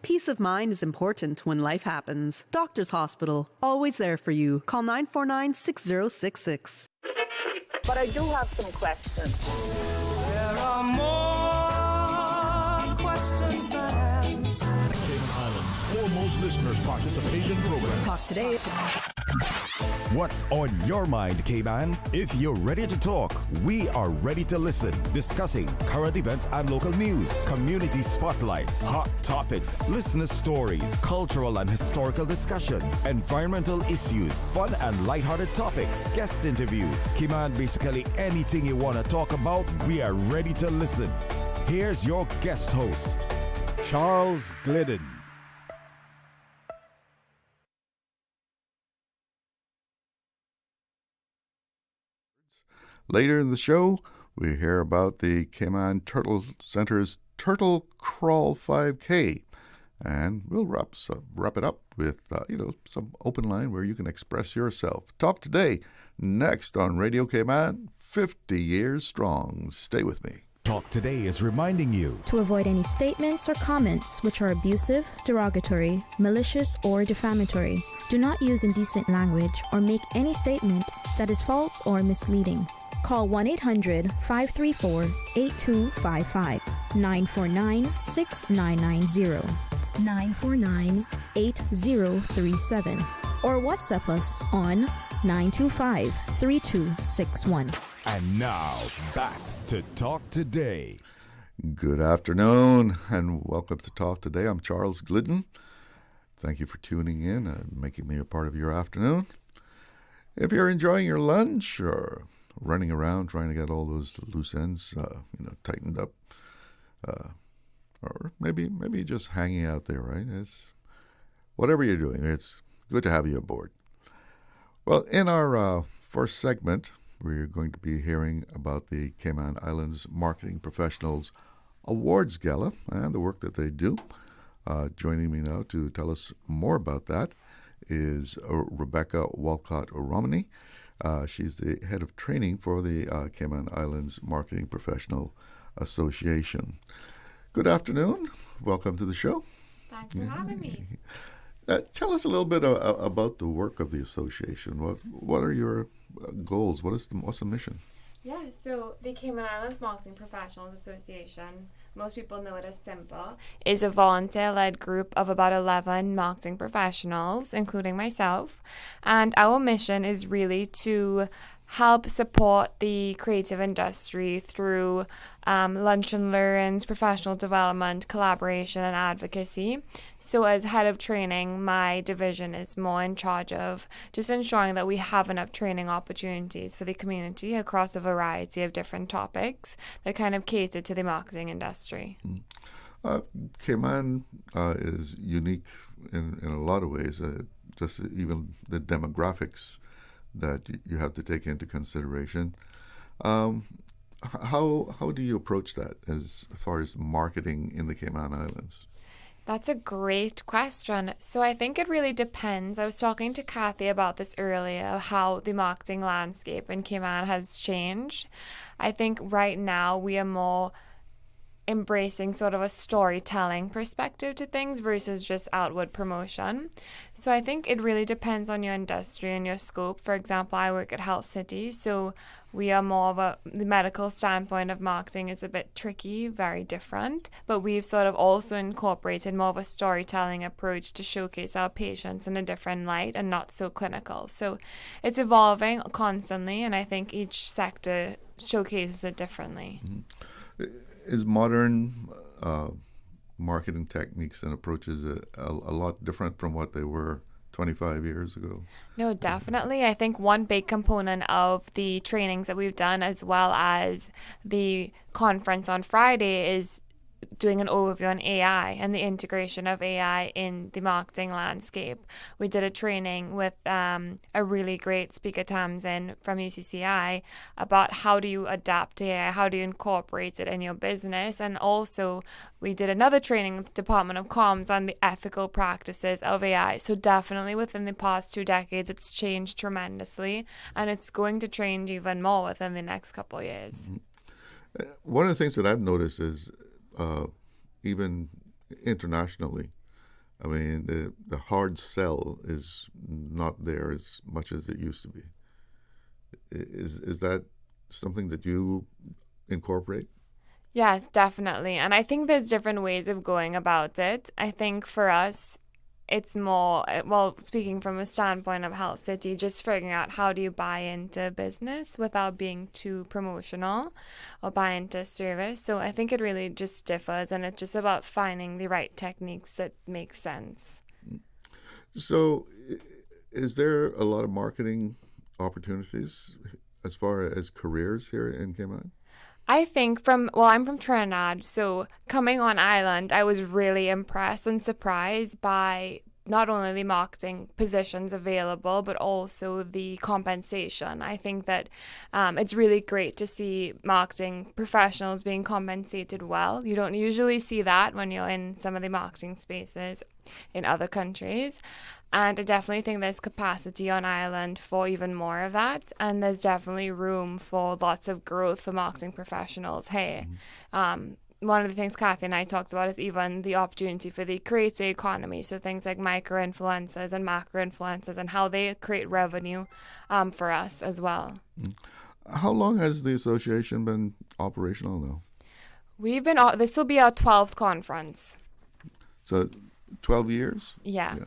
Peace of mind is important when life happens. Doctors Hospital, always there for you. Call 949-6066. But I do have some questions. There are more questions than answers. Cayman Islands' foremost listeners participation program. Talk today. What's on your mind, Cayman? If you're ready to talk, we are ready to listen. Discussing current events and local news, community spotlights, hot topics, listener stories, cultural and historical discussions, environmental issues, fun and lighthearted topics, guest interviews. Cayman, basically anything you want to talk about, we are ready to listen. Here's your guest host, Charles Glidden. Later in the show, we hear about the Cayman Turtle Center's Turtle Crawl 5K. And we'll wrap it up with, some open line where you can express yourself. Talk today, next on Radio Cayman, 50 years strong. Stay with me. Talk Today is reminding you to avoid any statements or comments which are abusive, derogatory, malicious, or defamatory. Do not use indecent language or make any statement that is false or misleading. Call 1-800-534-8255, 949-6990, 949-8037, or WhatsApp us on 925-3261. And now, back to Talk Today. Good afternoon, and welcome to Talk Today. I'm Charles Glidden. Thank you for tuning in and making me a part of your afternoon. If you're enjoying your lunch or running around trying to get all those loose ends, tightened up, or maybe just hanging out there, right? It's whatever you're doing. It's good to have you aboard. Well, in our first segment, we're going to be hearing about the Cayman Islands Marketing Professionals Awards Gala and the work that they do. Joining me now to tell us more about that is Rebecca Walcott-Romany. She's the head of training for the Cayman Islands Marketing Professional Association. Good afternoon. Welcome to the show. Thanks for having me. Tell us a little bit about the work of the association. What are your goals? What's the mission? Yeah, so the Cayman Islands Marketing Professionals Association, most people know it as SIMPA, is a volunteer-led group of about 11 marketing professionals, including myself. And our mission is really to help support the creative industry through lunch and learns, professional development, collaboration, and advocacy. So as head of training, my division is more in charge of just ensuring that we have enough training opportunities for the community across a variety of different topics that kind of cater to the marketing industry. Cayman is unique in a lot of ways, just even the demographics that you have to take into consideration. How do you approach that as far as marketing in the Cayman Islands? That's a great question. So I think it really depends. I was talking to Kathy about this earlier, how the marketing landscape in Cayman has changed. I think right now we are more embracing sort of a storytelling perspective to things versus just outward promotion. So I think it really depends on your industry and your scope. For example, I work at Health City, so we are more of the medical standpoint of marketing is a bit tricky, very different, but we've sort of also incorporated more of a storytelling approach to showcase our patients in a different light and not so clinical. So it's evolving constantly, and I think each sector showcases it differently. Mm-hmm. Is modern marketing techniques and approaches a lot different from what they were 25 years ago? No, definitely. I think one big component of the trainings that we've done, as well as the conference on Friday, is doing an overview on AI and the integration of AI in the marketing landscape. We did a training with a really great speaker, Tamsin from UCCI, about how do you adapt to AI, how do you incorporate it in your business. And also we did another training with the Department of Comms on the ethical practices of AI. So definitely within the past 2 decades, it's changed tremendously, and it's going to change even more within the next couple of years. One of the things that I've noticed is even internationally. I mean, the hard sell is not there as much as it used to be. Is that something that you incorporate? Yes, definitely. And I think there's different ways of going about it. I think for us, it's more, well, speaking from a standpoint of Health City, just figuring out how do you buy into business without being too promotional or buy into service. So I think it really just differs, and it's just about finding the right techniques that make sense. So is there a lot of marketing opportunities as far as careers here in Cayman? I think I'm from Trinidad, so coming on island, I was really impressed and surprised by not only the marketing positions available, but also the compensation. I think that it's really great to see marketing professionals being compensated well. You don't usually see that when you're in some of the marketing spaces in other countries. And I definitely think there's capacity on island for even more of that. And there's definitely room for lots of growth for marketing professionals here. One of the things Kathy and I talked about is even the opportunity for the creator economy. So things like micro-influencers and macro-influencers and how they create revenue for us as well. How long has the association been operational now? This will be our 12th conference. So 12 years? Yeah.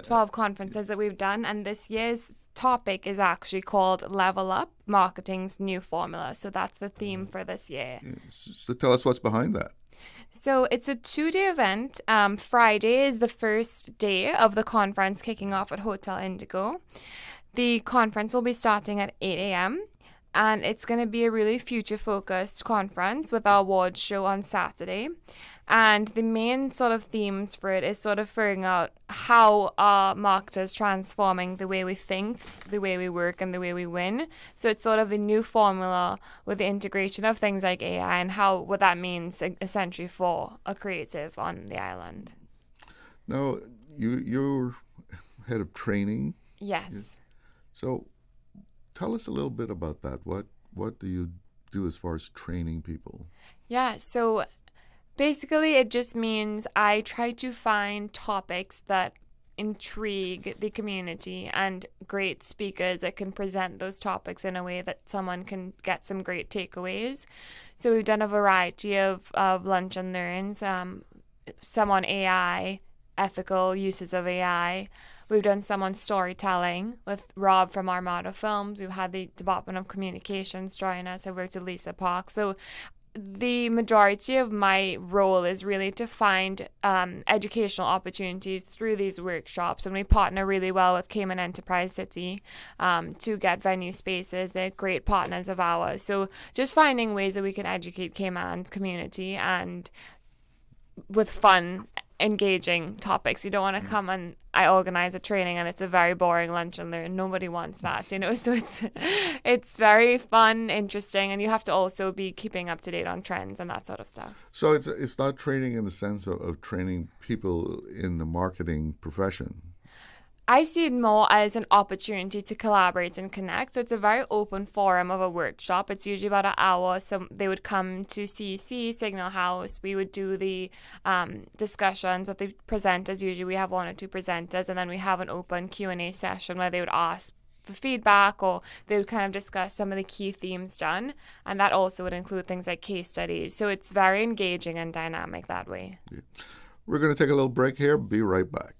12 conferences that we've done, and this year's topic is actually called Level Up, Marketing's New Formula. So that's the theme for this year. So tell us what's behind that. So it's a 2-day event. Friday is the first day of the conference kicking off at Hotel Indigo. The conference will be starting at 8 a.m. and it's going to be a really future-focused conference with our awards show on Saturday. And the main sort of themes for it is sort of figuring out how our marketers transforming the way we think, the way we work, and the way we win. So it's sort of the new formula with the integration of things like AI and what that means essentially for a creative on the island. Now, you're head of training. Yes. So tell us a little bit about that. What do you do as far as training people? Yeah, so basically it just means I try to find topics that intrigue the community and great speakers that can present those topics in a way that someone can get some great takeaways. So we've done a variety of lunch and learns, some on AI, ethical uses of AI. We've done some on storytelling with Rob from Armada Films. We've had the Department of Communications join us. I worked with Lisa Park. So the majority of my role is really to find educational opportunities through these workshops. And we partner really well with Cayman Enterprise City to get venue spaces. They're great partners of ours. So just finding ways that we can educate Cayman's community and with fun, engaging topics. You don't want to come and I organize a training and it's a very boring lunch and learn. Nobody wants that, so it's very fun, interesting, and you have to also be keeping up to date on trends and that sort of stuff. So it's not training in the sense of training people in the marketing profession. I see it more as an opportunity to collaborate and connect. So it's a very open forum of a workshop. It's usually about an hour. So they would come to CEC, Signal House. We would do the discussions with the presenters. Usually we have 1 or 2 presenters. And then we have an open Q&A session where they would ask for feedback or they would kind of discuss some of the key themes done. And that also would include things like case studies. So it's very engaging and dynamic that way. Yeah. We're going to take a little break here. Be right back.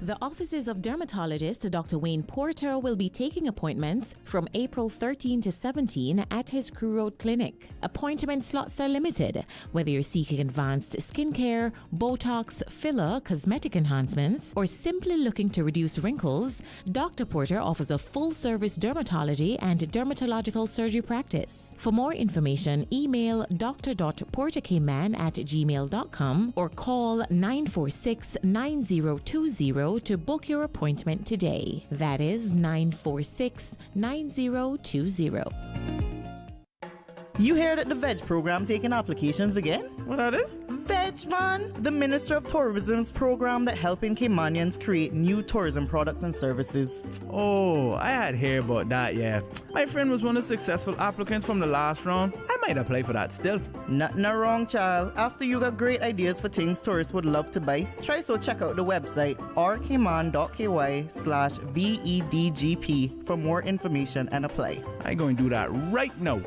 The offices of dermatologist Dr. Wayne Porter will be taking appointments from April 13 to 17 at his Crew Road Clinic. Appointment slots are limited. Whether you're seeking advanced skincare, Botox, filler, cosmetic enhancements, or simply looking to reduce wrinkles, Dr. Porter offers a full-service dermatology and dermatological surgery practice. For more information, email dr.porterkman@gmail.com or call 946-9020 to book your appointment today. That is 946-9020. You hear that the VEG program taking applications again? What that is? VEG, man! The Minister of Tourism's program that helping Caymanians create new tourism products and services. Oh, I had heard about that, yeah. My friend was one of the successful applicants from the last round. I might apply for that still. Nothing wrong, child. After you got great ideas for things tourists would love to buy, try so check out the website rkman.ky/VEDGP for more information and apply. I going to do that right now.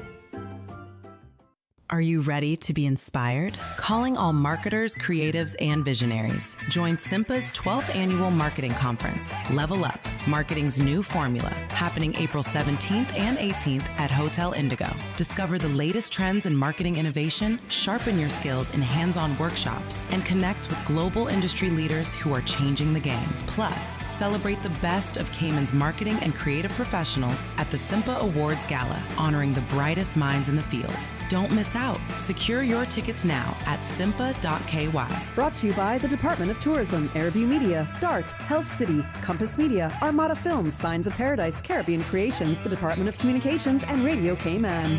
Are you ready to be inspired? Calling all marketers, creatives, and visionaries. Join SIMPA's 12th annual marketing conference, Level Up, Marketing's New Formula, happening April 17th and 18th at Hotel Indigo. Discover the latest trends in marketing innovation, sharpen your skills in hands-on workshops, and connect with global industry leaders who are changing the game. Plus, celebrate the best of Cayman's marketing and creative professionals at the SIMPA Awards Gala, honoring the brightest minds in the field. Don't miss out. Secure your tickets now at simpa.ky. Brought to you by the Department of Tourism, Airview Media, DART, Health City, Compass Media, Armada Films, Signs of Paradise, Caribbean Creations, the Department of Communications, and Radio Cayman.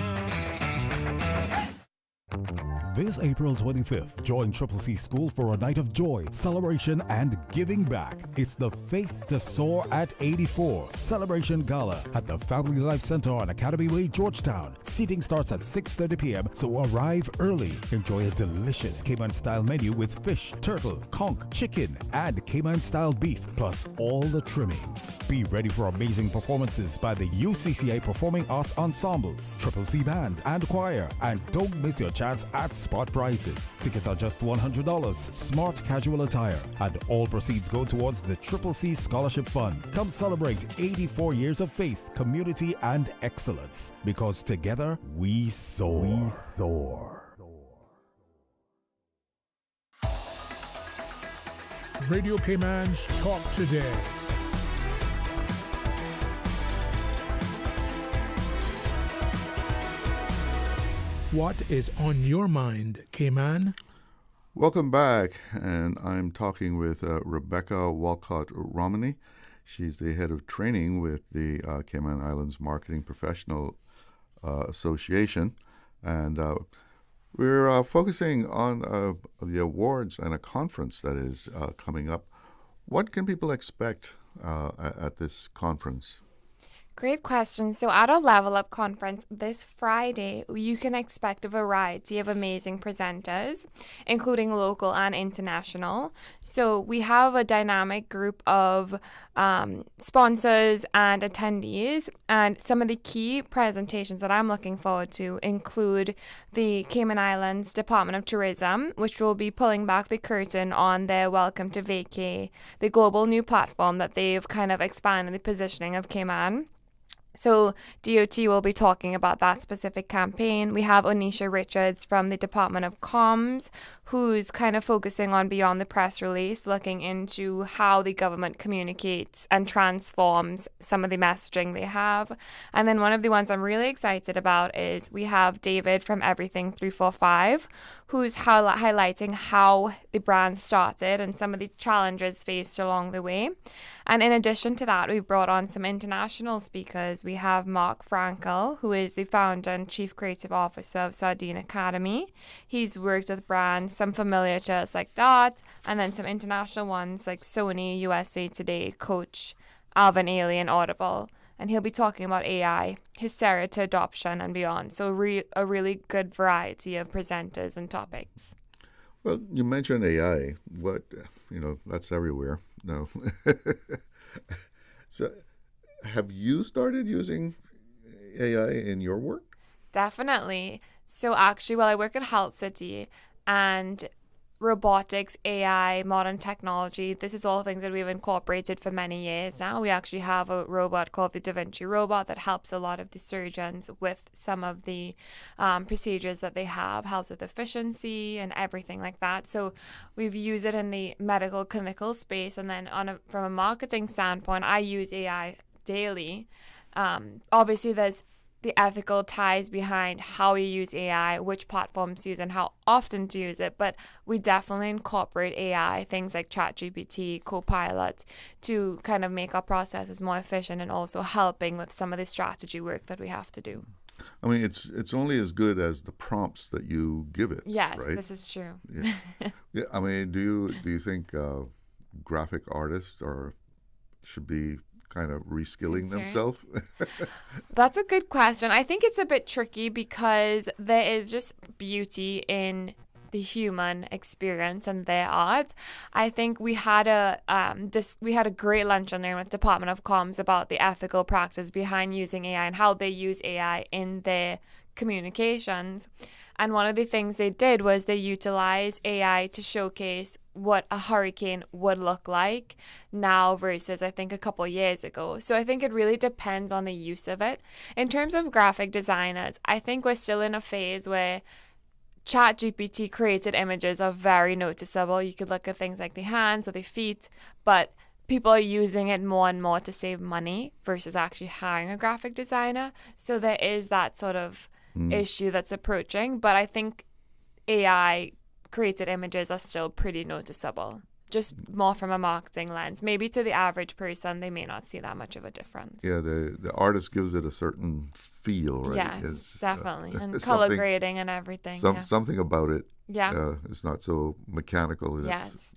This April 25th, join Triple C School for a night of joy, celebration, and giving back. It's the Faith to Soar at 84 Celebration Gala at the Family Life Center on Academy Way, Georgetown. Seating starts at 6:30 p.m., so arrive early. Enjoy a delicious Cayman-style menu with fish, turtle, conch, chicken, and Cayman-style beef, plus all the trimmings. Be ready for amazing performances by the UCCI Performing Arts Ensembles, Triple C Band, and Choir. And don't miss your chance at spot prices. Tickets are just $100, smart casual attire, and all proceeds go towards the Triple C Scholarship Fund. Come celebrate 84 years of faith, community, and excellence, because together we soar. Radio Cayman's Talk Today. What is on your mind, Cayman? Welcome back, and I'm talking with Rebecca Walcott-Romany. She's the head of training with the Cayman Islands Marketing Professional Association, and we're focusing on the awards and a conference that is coming up. What can people expect at this conference? Great question. So at our Level Up conference this Friday, you can expect a variety of amazing presenters, including local and international. So we have a dynamic group of sponsors and attendees, and some of the key presentations that I'm looking forward to include the Cayman Islands Department of Tourism, which will be pulling back the curtain on their Welcome to Vacay, the global new platform that they've kind of expanded the positioning of Cayman. So DOT will be talking about that specific campaign. We have Onisha Richards from the Department of Comms, who's kind of focusing on beyond the press release, looking into how the government communicates and transforms some of the messaging they have. And then one of the ones I'm really excited about is we have David from Everything 345, who's highlighting how the brand started and some of the challenges faced along the way. And in addition to that, we've brought on some international speakers. We have Mark Frankel, who is the founder and chief creative officer of Sardine Academy. He's worked with brands, some familiar to us like DART, and then some international ones like Sony, USA Today, Coach, Alvin Ailey, and Audible. And he'll be talking about AI, hysteria to adoption, and beyond. So a really good variety of presenters and topics. Well, you mentioned AI. That's everywhere. No. So, have you started using AI in your work? Definitely. So actually, I work at Health City, and robotics, AI, modern technology, this is all things that we've incorporated for many years now. We actually have a robot called the Da Vinci robot that helps a lot of the surgeons with some of the procedures that they have, helps with efficiency and everything like that. So we've used it in the medical clinical space, and then from a marketing standpoint, I use AI daily. Obviously, there's the ethical ties behind how you use AI, which platforms to use, and how often to use it. But we definitely incorporate AI, things like ChatGPT, Copilot, to kind of make our processes more efficient and also helping with some of the strategy work that we have to do. I mean, it's only as good as the prompts that you give it. Yes, right? this is true. Yeah. Yeah. I mean, do you think graphic artists should be kind of reskilling themselves? That's a good question. I think it's a bit tricky because there is just beauty in the human experience and their art. I think we had a great lunch on there with Department of Comms about the ethical practice behind using AI and how they use AI in their communications. And one of the things they did was they utilized AI to showcase what a hurricane would look like now versus I think a couple years ago. So I think it really depends on the use of it. In terms of graphic designers, I think we're still in a phase where ChatGPT created images are very noticeable. You could look at things like the hands or the feet, but people are using it more and more to save money versus actually hiring a graphic designer. So there is that sort of issue that's approaching, but I think AI created images are still pretty noticeable, just more from a marketing lens. Maybe to the average person, they may not see that much of a difference. Yeah, the artist gives it a certain feel, right? Yes, definitely. And color grading and everything. Something about it. Yeah. It's not so mechanical in its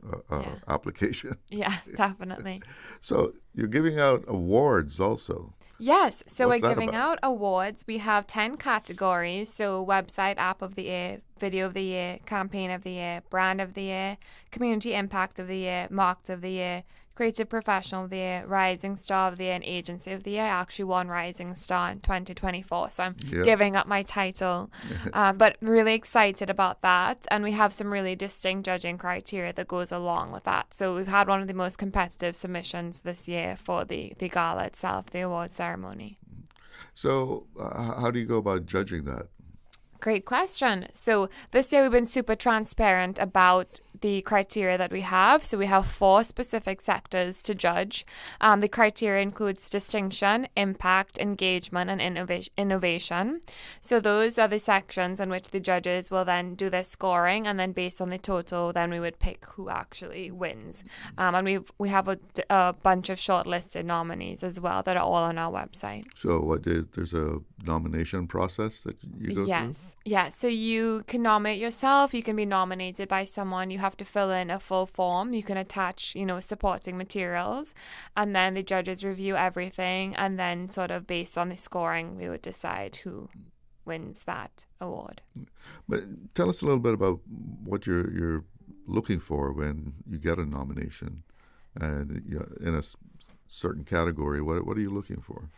application. Yeah, definitely. So you're giving out awards also. Yes, so What's we're that giving about? out awards. We have 10 categories. So website, app of the year, video of the year, campaign of the year, brand of the year, community impact of the year, market of the year, creative professional of the year, rising star of the year, and agency of the year. I actually won rising star in 2024, so I'm giving up my title. But really excited about that. And we have some really distinct judging criteria that goes along with that. So we've had one of the most competitive submissions this year for the gala itself, the award ceremony. So how do you go about judging that? Great question. So this year we've been super transparent about the criteria that we have. So we have 4 specific sectors to judge. The criteria includes distinction, impact, engagement, and innovation. So those are the sections in which the judges will then do their scoring, and then based on the total, then we would pick who actually wins. And we have a bunch of shortlisted nominees as well that are all on our website. So there's a nomination process that you go through? Yes. So you can nominate yourself. You can be nominated by someone. You have to fill in a full form. You can attach, supporting materials, and then the judges review everything, and then sort of based on the scoring, we would decide who wins that award. But tell us a little bit about what you're looking for when you get a nomination, and in a certain category. What are you looking for?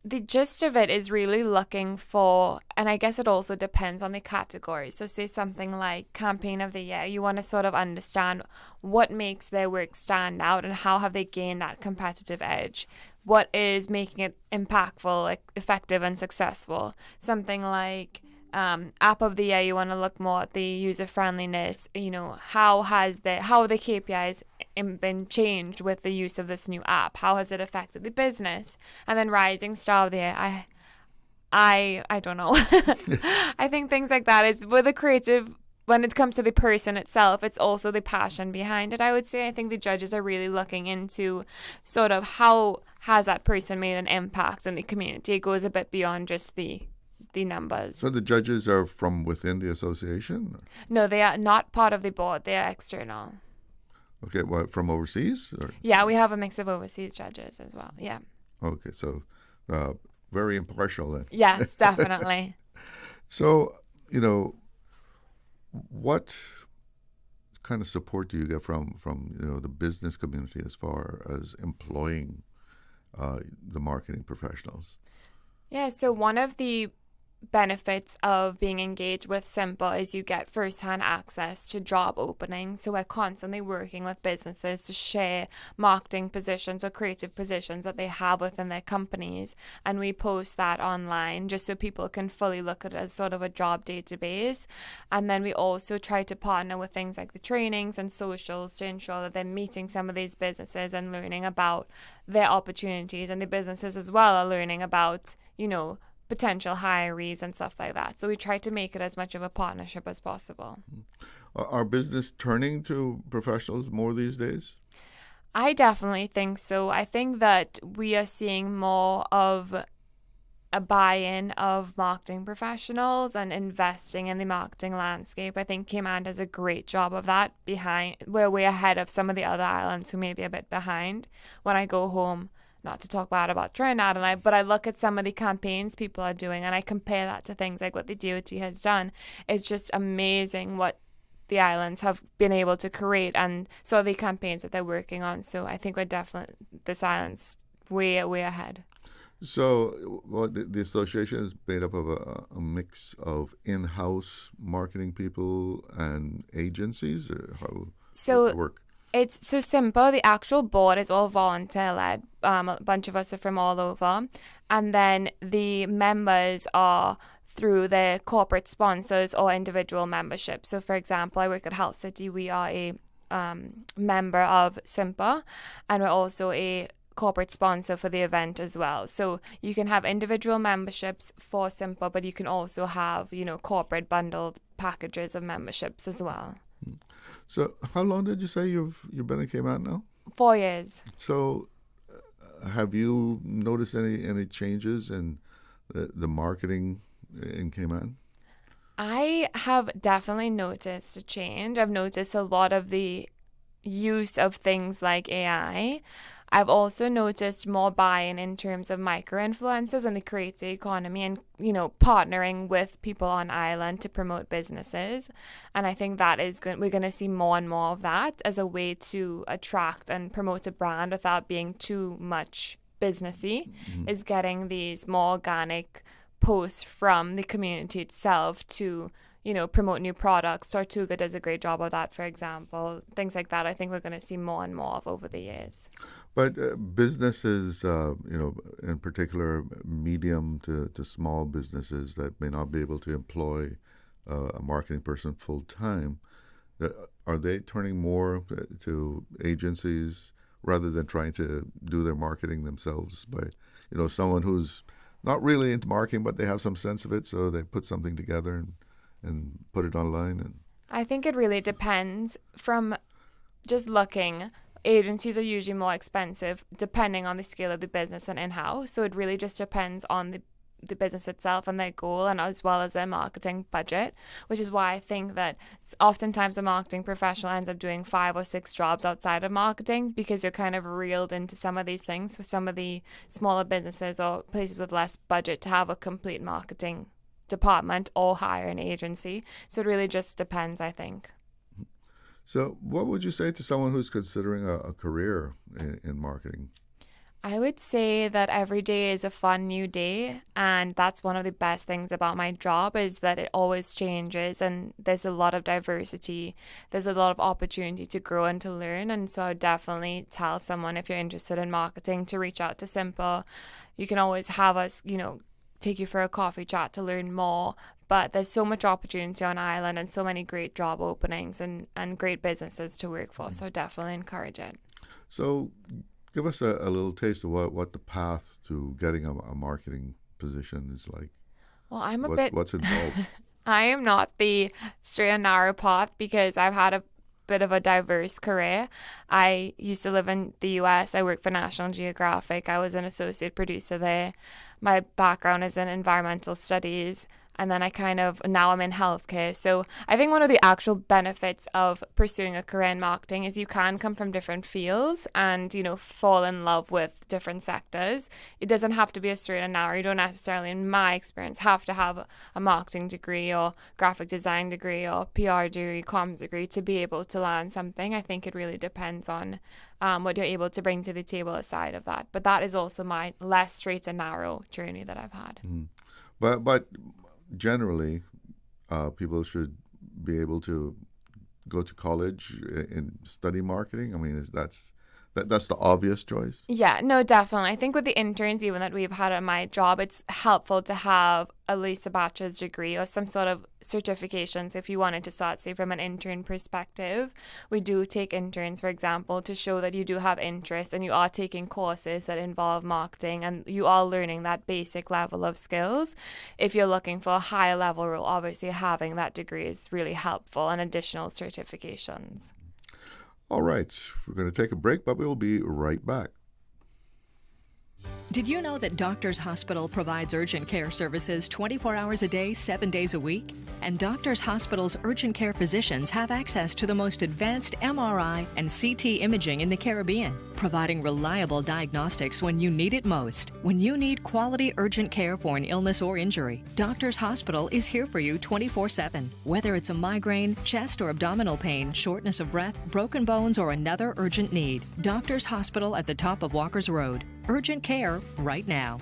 The gist of it is really looking for, and I guess it also depends on the category. So say something like campaign of the year, you want to sort of understand what makes their work stand out and how have they gained that competitive edge. What is making it impactful, effective, and successful? Something like app of the year, you want to look more at the user friendliness. How are the KPIs been changed with the use of this new app? How has it affected the business? And then rising star of the year, I don't know. I think things like that is with a creative. When it comes to the person itself, it's also the passion behind it, I would say. I think the judges are really looking into sort of how has that person made an impact in the community. It goes a bit beyond just the numbers. So the judges are from within the association? No, they are not part of the board. They are external. Okay, from overseas? Or? Yeah, we have a mix of overseas judges as well. Yeah. Okay, so very impartial then. Yes, definitely. So, what kind of support do you get from the business community as far as employing the marketing professionals? Yeah, so one of the benefits of being engaged with Simple is you get first-hand access to job openings. So we're constantly working with businesses to share marketing positions or creative positions that they have within their companies, and we post that online just so people can fully look at it as sort of a job database. And then we also try to partner with things like the trainings and socials to ensure that they're meeting some of these businesses and learning about their opportunities, and the businesses as well are learning about potential hirees and stuff like that. So we try to make it as much of a partnership as possible. Are business turning to professionals more these days? I definitely think so. I think that we are seeing more of a buy-in of marketing professionals and investing in the marketing landscape. I think Cayman does a great job of that. We're way ahead of some of the other islands who may be a bit behind. When I go home, not to talk bad about Trinidad, but I look at some of the campaigns people are doing and I compare that to things like what the DOT has done. It's just amazing what the islands have been able to create and so the campaigns that they're working on. So I think this island's way ahead. So, the association is made up of a mix of in-house marketing people and agencies, or how does it work? It's so simple. The actual board is all volunteer-led. A bunch of us are from all over. And then the members are through their corporate sponsors or individual memberships. So, for example, I work at Health City. We are a member of SIMPA, and we're also a corporate sponsor for the event as well. So you can have individual memberships for SIMPA, but you can also have, corporate bundled packages of memberships as well. So how long did you say you've been in Cayman now? 4 years. So have you noticed any changes in the marketing in Cayman? I have definitely noticed a change. I've noticed a lot of the use of things like AI. I've also noticed more buy-in in terms of micro-influencers and the creator economy and, partnering with people on island to promote businesses. And I think that is we're going to see more and more of that as a way to attract and promote a brand without being too much businessy, is getting these more organic posts from the community itself to promote new products. Tortuga does a great job of that, for example. Things like that I think we're going to see more and more of over the years. But businesses, in particular medium to small businesses that may not be able to employ a marketing person full time, are they turning more to agencies rather than trying to do their marketing themselves by, someone who's not really into marketing, but they have some sense of it, so they put something together and put it online? I think it really depends. From just looking, agencies are usually more expensive depending on the scale of the business and in-house. So it really just depends on the business itself and their goal, and as well as their marketing budget, which is why I think that oftentimes a marketing professional ends up doing 5 or 6 jobs outside of marketing, because you're kind of reeled into some of these things for some of the smaller businesses or places with less budget to have a complete marketing department or hire an agency. So it really just depends, I think. So what would you say to someone who's considering a career in marketing? I would say that every day is a fun new day, and that's one of the best things about my job, is that it always changes and there's a lot of diversity. There's a lot of opportunity to grow and to learn, and so I would definitely tell someone, if you're interested in marketing, to reach out to Simple. You can always have us, take you for a coffee chat to learn more, but there's so much opportunity on island and so many great job openings and great businesses to work for, so definitely encourage it. So give us a little taste of what the path to getting a marketing position is like. Well, what's involved? I am not the straight and narrow path, because I've had a bit of a diverse career. I used to live in the US. I worked for National Geographic. I was an associate producer there. My background is in environmental studies. And then now I'm in healthcare. So I think one of the actual benefits of pursuing a career in marketing is you can come from different fields and, fall in love with different sectors. It doesn't have to be a straight and narrow. You don't necessarily, in my experience, have to have a marketing degree or graphic design degree or PR degree, comms degree to be able to learn something. I think it really depends on what you're able to bring to the table aside of that. But that is also my less straight and narrow journey that I've had. Mm-hmm. But generally, people should be able to go to college and study marketing. I mean, that's the obvious choice? Yeah, no, definitely. I think with the interns, even that we've had at my job, it's helpful to have at least a bachelor's degree or some sort of certifications if you wanted to start, say, from an intern perspective. We do take interns, for example, to show that you do have interest and you are taking courses that involve marketing and you are learning that basic level of skills. If you're looking for a higher level role, obviously having that degree is really helpful, and additional certifications. All right, we're going to take a break, but we'll be right back. Did you know that Doctors Hospital provides urgent care services 24 hours a day, 7 days a week? And Doctors Hospital's urgent care physicians have access to the most advanced MRI and CT imaging in the Caribbean, providing reliable diagnostics when you need it most. When you need quality urgent care for an illness or injury, Doctors Hospital is here for you 24/7. Whether it's a migraine, chest or abdominal pain, shortness of breath, broken bones, or another urgent need, Doctors Hospital at the top of Walker's Road. Urgent care right now.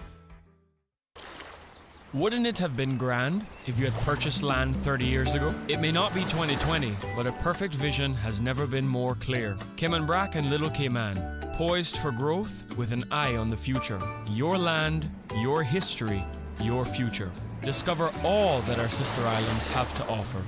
Wouldn't it have been grand if you had purchased land 30 years ago? It may not be 2020, but a perfect vision has never been more clear. Cayman Brac and Little Cayman, poised for growth with an eye on the future. Your land, your history, your future. Discover all that our sister islands have to offer.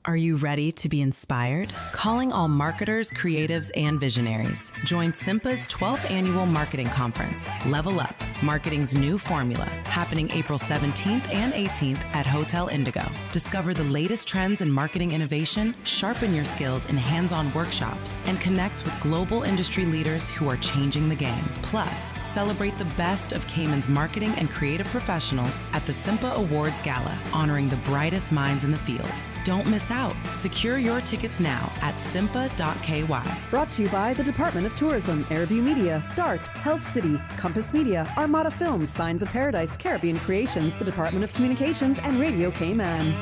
Are you ready to be inspired? Calling all marketers, creatives, and visionaries. Join SIMPA's 12th annual marketing conference, Level Up, Marketing's New Formula, happening April 17th and 18th at Hotel Indigo. Discover the latest trends in marketing innovation, sharpen your skills in hands-on workshops, and connect with global industry leaders who are changing the game. Plus, celebrate the best of Cayman's marketing and creative professionals at the SIMPA Awards Gala, honoring the brightest minds in the field. Don't miss out. Secure your tickets now at simpa.ky. Brought to you by the Department of Tourism, Airview Media, DART, Health City, Compass Media, Armada Films, Signs of Paradise, Caribbean Creations, the Department of Communications, and Radio Cayman.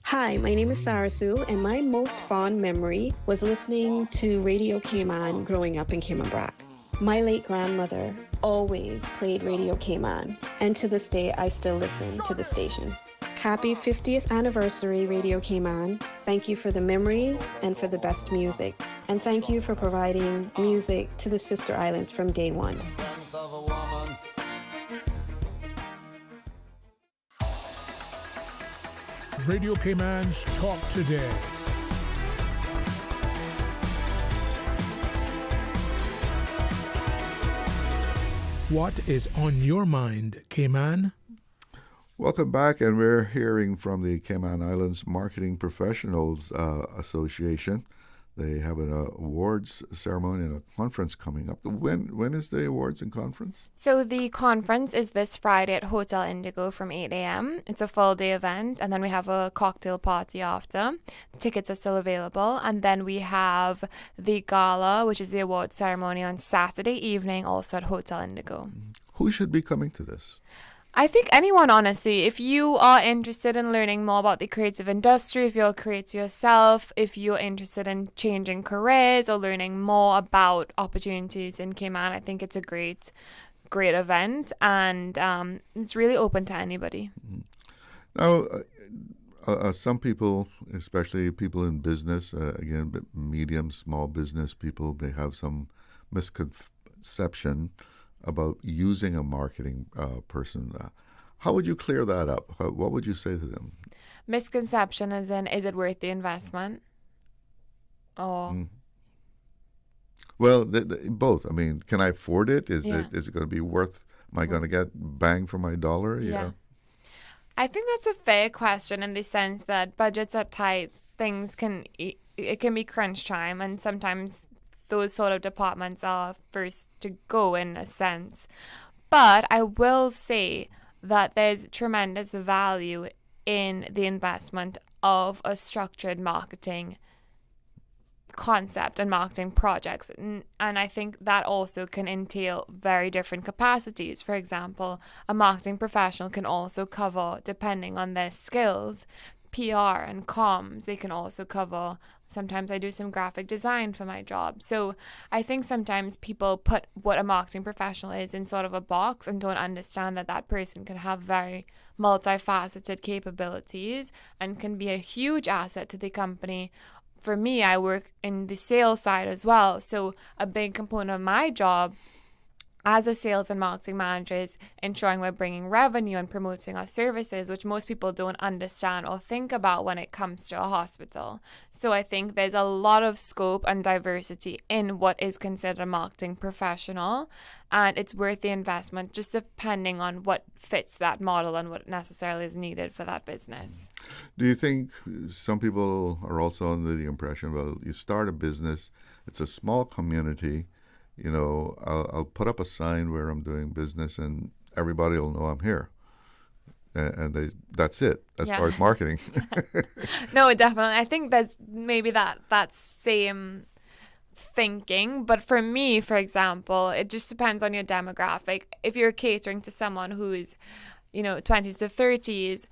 Hi, my name is Sarah Sue, and my most fond memory was listening to Radio Cayman growing up in Cayman Brac. My late grandmother always played Radio Cayman, and to this day I still listen to the station. Happy 50th anniversary, Radio Cayman. Thank you for the memories and for the best music. And thank you for providing music to the Sister Islands from day one. Radio Cayman's Talk Today. What is on your mind, Cayman? Welcome back, and we're hearing from the Cayman Islands Marketing Professionals Association. They have an awards ceremony and a conference coming up. When is the awards and conference? So the conference is this Friday at Hotel Indigo from 8 a.m. It's a full day event, and then we have a cocktail party after. The tickets are still available. And then we have the gala, which is the awards ceremony, on Saturday evening, also at Hotel Indigo. Who should be coming to this? I think anyone, honestly. If you are interested in learning more about the creative industry, if you're a creator yourself, if you're interested in changing careers or learning more about opportunities in Cayman, I think it's a great event, and it's really open to anybody. Now, some people, especially people in business, again, medium, small business people, they have some misconception about using a marketing person. How would you clear that up? What would you say to them? Misconception as in, is it worth the investment? Or Well, both. I mean, can I afford it? Is it going to be worth? Am I going to get bang for my dollar? Yeah. I think that's a fair question in the sense that budgets are tight. It can be crunch time, and sometimes those sort of departments are first to go in a sense. But I will say that there's tremendous value in the investment of a structured marketing concept and marketing projects. And I think that also can entail very different capacities. For example, a marketing professional can also cover, depending on their skills, PR and comms. They can also cover, sometimes I do some graphic design for my job. So I think sometimes people put what a marketing professional is in sort of a box and don't understand that that person can have very multifaceted capabilities and can be a huge asset to the company. For me, I work in the sales side as well. So a big component of my job as a sales and marketing manager is ensuring we're bringing revenue and promoting our services, which most people don't understand or think about when it comes to a hospital. So I think there's a lot of scope and diversity in what is considered a marketing professional, and it's worth the investment just depending on what fits that model and what necessarily is needed for that business. Do you think some people are also under the impression, well, you start a business, it's a small community, you know, I'll put up a sign where I'm doing business and everybody will know I'm here. And that's it as far as marketing. No, definitely. I think there's maybe that same thinking. But for me, for example, it just depends on your demographic. If you're catering to someone who is, 20s to 30s,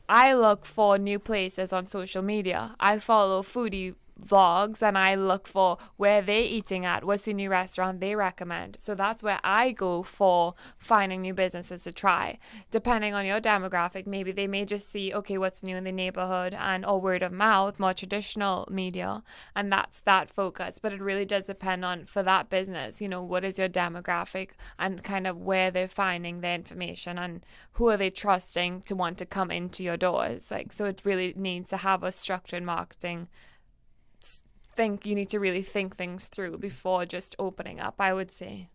I look for new places on social media. I follow foodie vlogs and I look for where they're eating at, what's the new restaurant they recommend. So that's where I go for finding new businesses to try. Depending on your demographic, maybe they may just see, okay, what's new in the neighborhood or word of mouth, more traditional media, and that's that focus. But it really does depend on, for that business, what is your demographic and kind of where they're finding their information and who are they trusting to want to come into your doors. So it really needs to have a structured marketing. You need to really think things through before just opening up, I would say.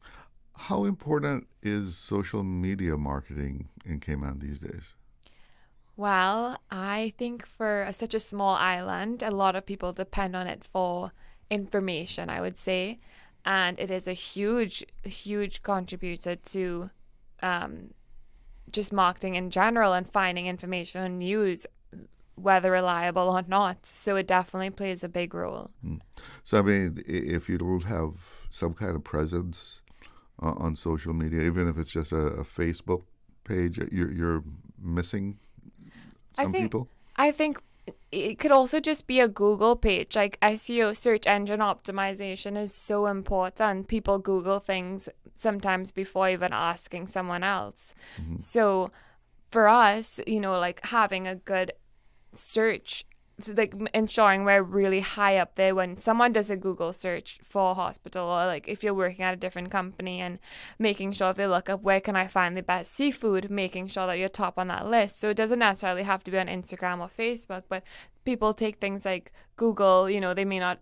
How important is social media marketing in Cayman these days? Well, I think for such a small island, a lot of people depend on it for information, I would say. And it is a huge, huge contributor to just marketing in general and finding information and news, whether reliable or not. So it definitely plays a big role. So, I mean, if you don't have some kind of presence on social media, even if it's just a Facebook page, you're missing some people? I think it could also just be a Google page. Like SEO, search engine optimization, is so important. People Google things sometimes before even asking someone else. Mm-hmm. So for us, having a good search, ensuring we're really high up there when someone does a Google search for a hospital, or if you're working at a different company, and making sure if they look up where can I find the best seafood, making sure that you're top on that list. So it doesn't necessarily have to be on Instagram or Facebook, but people take things like Google, they may not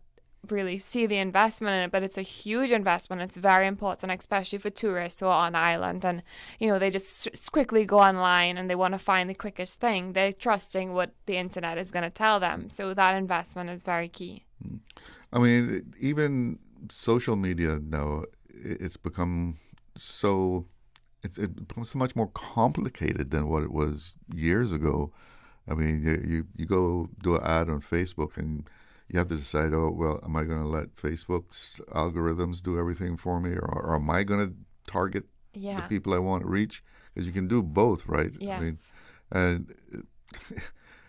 really see the investment in it, but it's a huge investment. It's very important, especially for tourists who are on island and they just quickly go online and they want to find the quickest thing. They're trusting what the internet is going to tell them, so that investment is very key. I mean, even social media now, it's become so much more complicated than what it was years ago. I mean, you go do an ad on Facebook and you have to decide, am I going to let Facebook's algorithms do everything for me, or am I going to target the people I want to reach? Because you can do both, right? Yes. I mean, and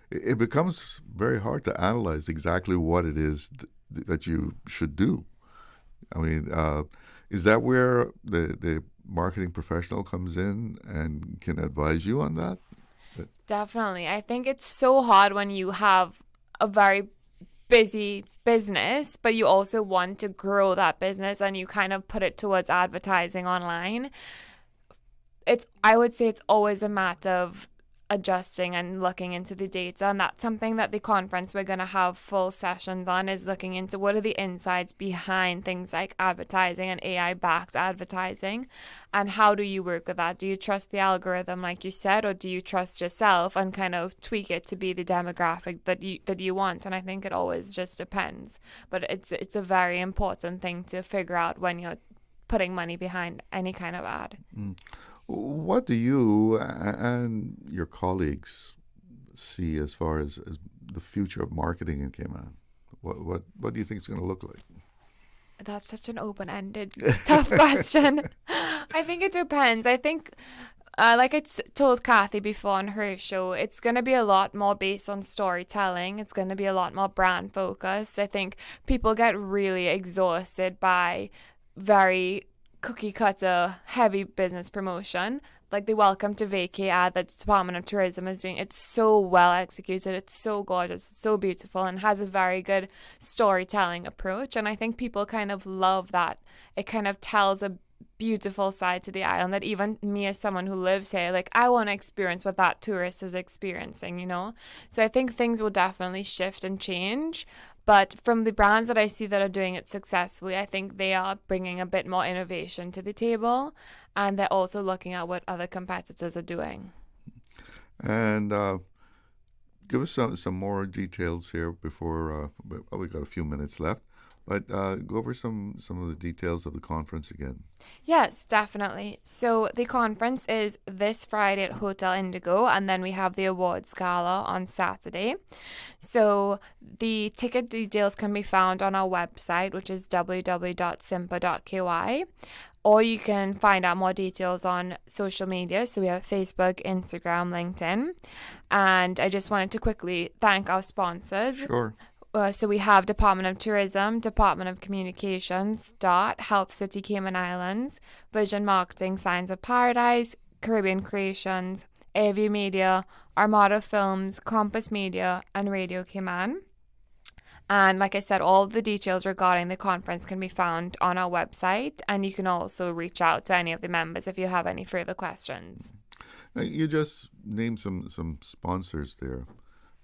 it becomes very hard to analyze exactly what it is that you should do. I mean, is that where the marketing professional comes in and can advise you on that? Definitely. I think it's so hard when you have a very busy business, but you also want to grow that business and you kind of put it towards advertising online. I would say it's always a matter of adjusting and looking into the data, and that's something that the conference we're going to have full sessions on, is looking into what are the insights behind things like advertising and AI-backed advertising, and how do you work with that? Do you trust the algorithm, like you said, or do you trust yourself and kind of tweak it to be the demographic that you want? And I think it always just depends, but it's a very important thing to figure out when you're putting money behind any kind of ad. What do you and your colleagues see as far as the future of marketing in Cayman? What do you think it's going to look like? That's such an open-ended, tough question. I think it depends. I think, like I told Kathy before on her show, it's going to be a lot more based on storytelling. It's going to be a lot more brand focused. I think people get really exhausted by very cookie cutter heavy business promotion, like the Welcome to Vacay ad that the Department of Tourism is doing. It's so well executed, it's so gorgeous, it's so beautiful, and has a very good storytelling approach. And I think people kind of love that. It kind of tells a beautiful side to the island that even me as someone who lives here, like I want to experience what that tourist is experiencing, you know? So I think things will definitely shift and change. But from the brands that I see that are doing it successfully, I think they are bringing a bit more innovation to the table, and they're also looking at what other competitors are doing. And give us some more details here before we got a few minutes left. But go over some of the details of the conference again. Yes, definitely. So the conference is this Friday at Hotel Indigo, and then we have the awards gala on Saturday. So the ticket details can be found on our website, which is www.simpa.ky, or you can find out more details on social media. So we have Facebook, Instagram, LinkedIn. And I just wanted to quickly thank our sponsors. Sure. So we have Department of Tourism, Department of Communications, DOT, Health City Cayman Islands, Vision Marketing, Signs of Paradise, Caribbean Creations, Airview Media, Armada Films, Compass Media, and Radio Cayman. And like I said, all the details regarding the conference can be found on our website, and you can also reach out to any of the members if you have any further questions. Now, you just named some sponsors there.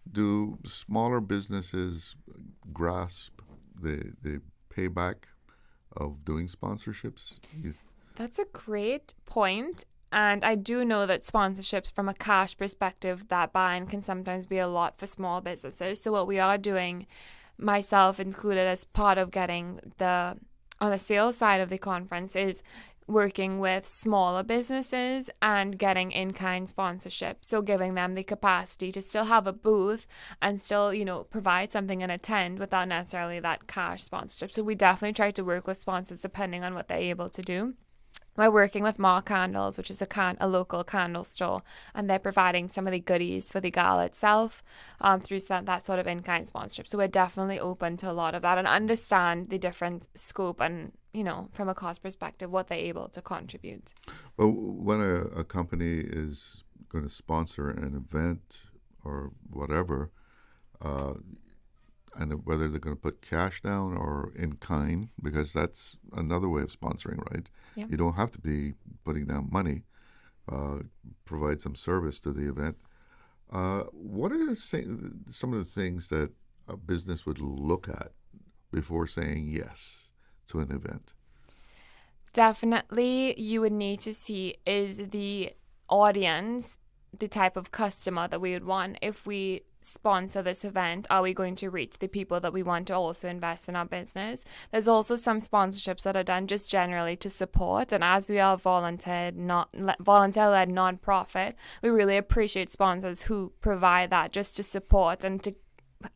Do smaller businesses grasp the payback of doing sponsorships? That's a great point. And I do know that sponsorships from a cash perspective, that buying can sometimes be a lot for small businesses. So what we are doing, myself included, as part of getting on the sales side of the conference, is working with smaller businesses and getting in-kind sponsorship. So giving them the capacity to still have a booth and still, provide something and attend without necessarily that cash sponsorship. So we definitely try to work with sponsors depending on what they're able to do. We're working with Mar Candles, which is a local candle store, and they're providing some of the goodies for the gala itself through that sort of in-kind sponsorship. So we're definitely open to a lot of that and understand the different scope and, from a cost perspective, what they're able to contribute. Well, when a company is going to sponsor an event or whatever, and whether they're going to put cash down or in kind, because that's another way of sponsoring, right? Yeah. You don't have to be putting down money. Provide some service to the event. What are some of the things that a business would look at before saying yes to an event? Definitely, you would need to see, is the audience the type of customer that we would want? If we sponsor this event, are we going to reach the people that we want to also invest in our business? There's also some sponsorships that are done just generally to support, and as we are a volunteer-led nonprofit, we really appreciate sponsors who provide that just to support and to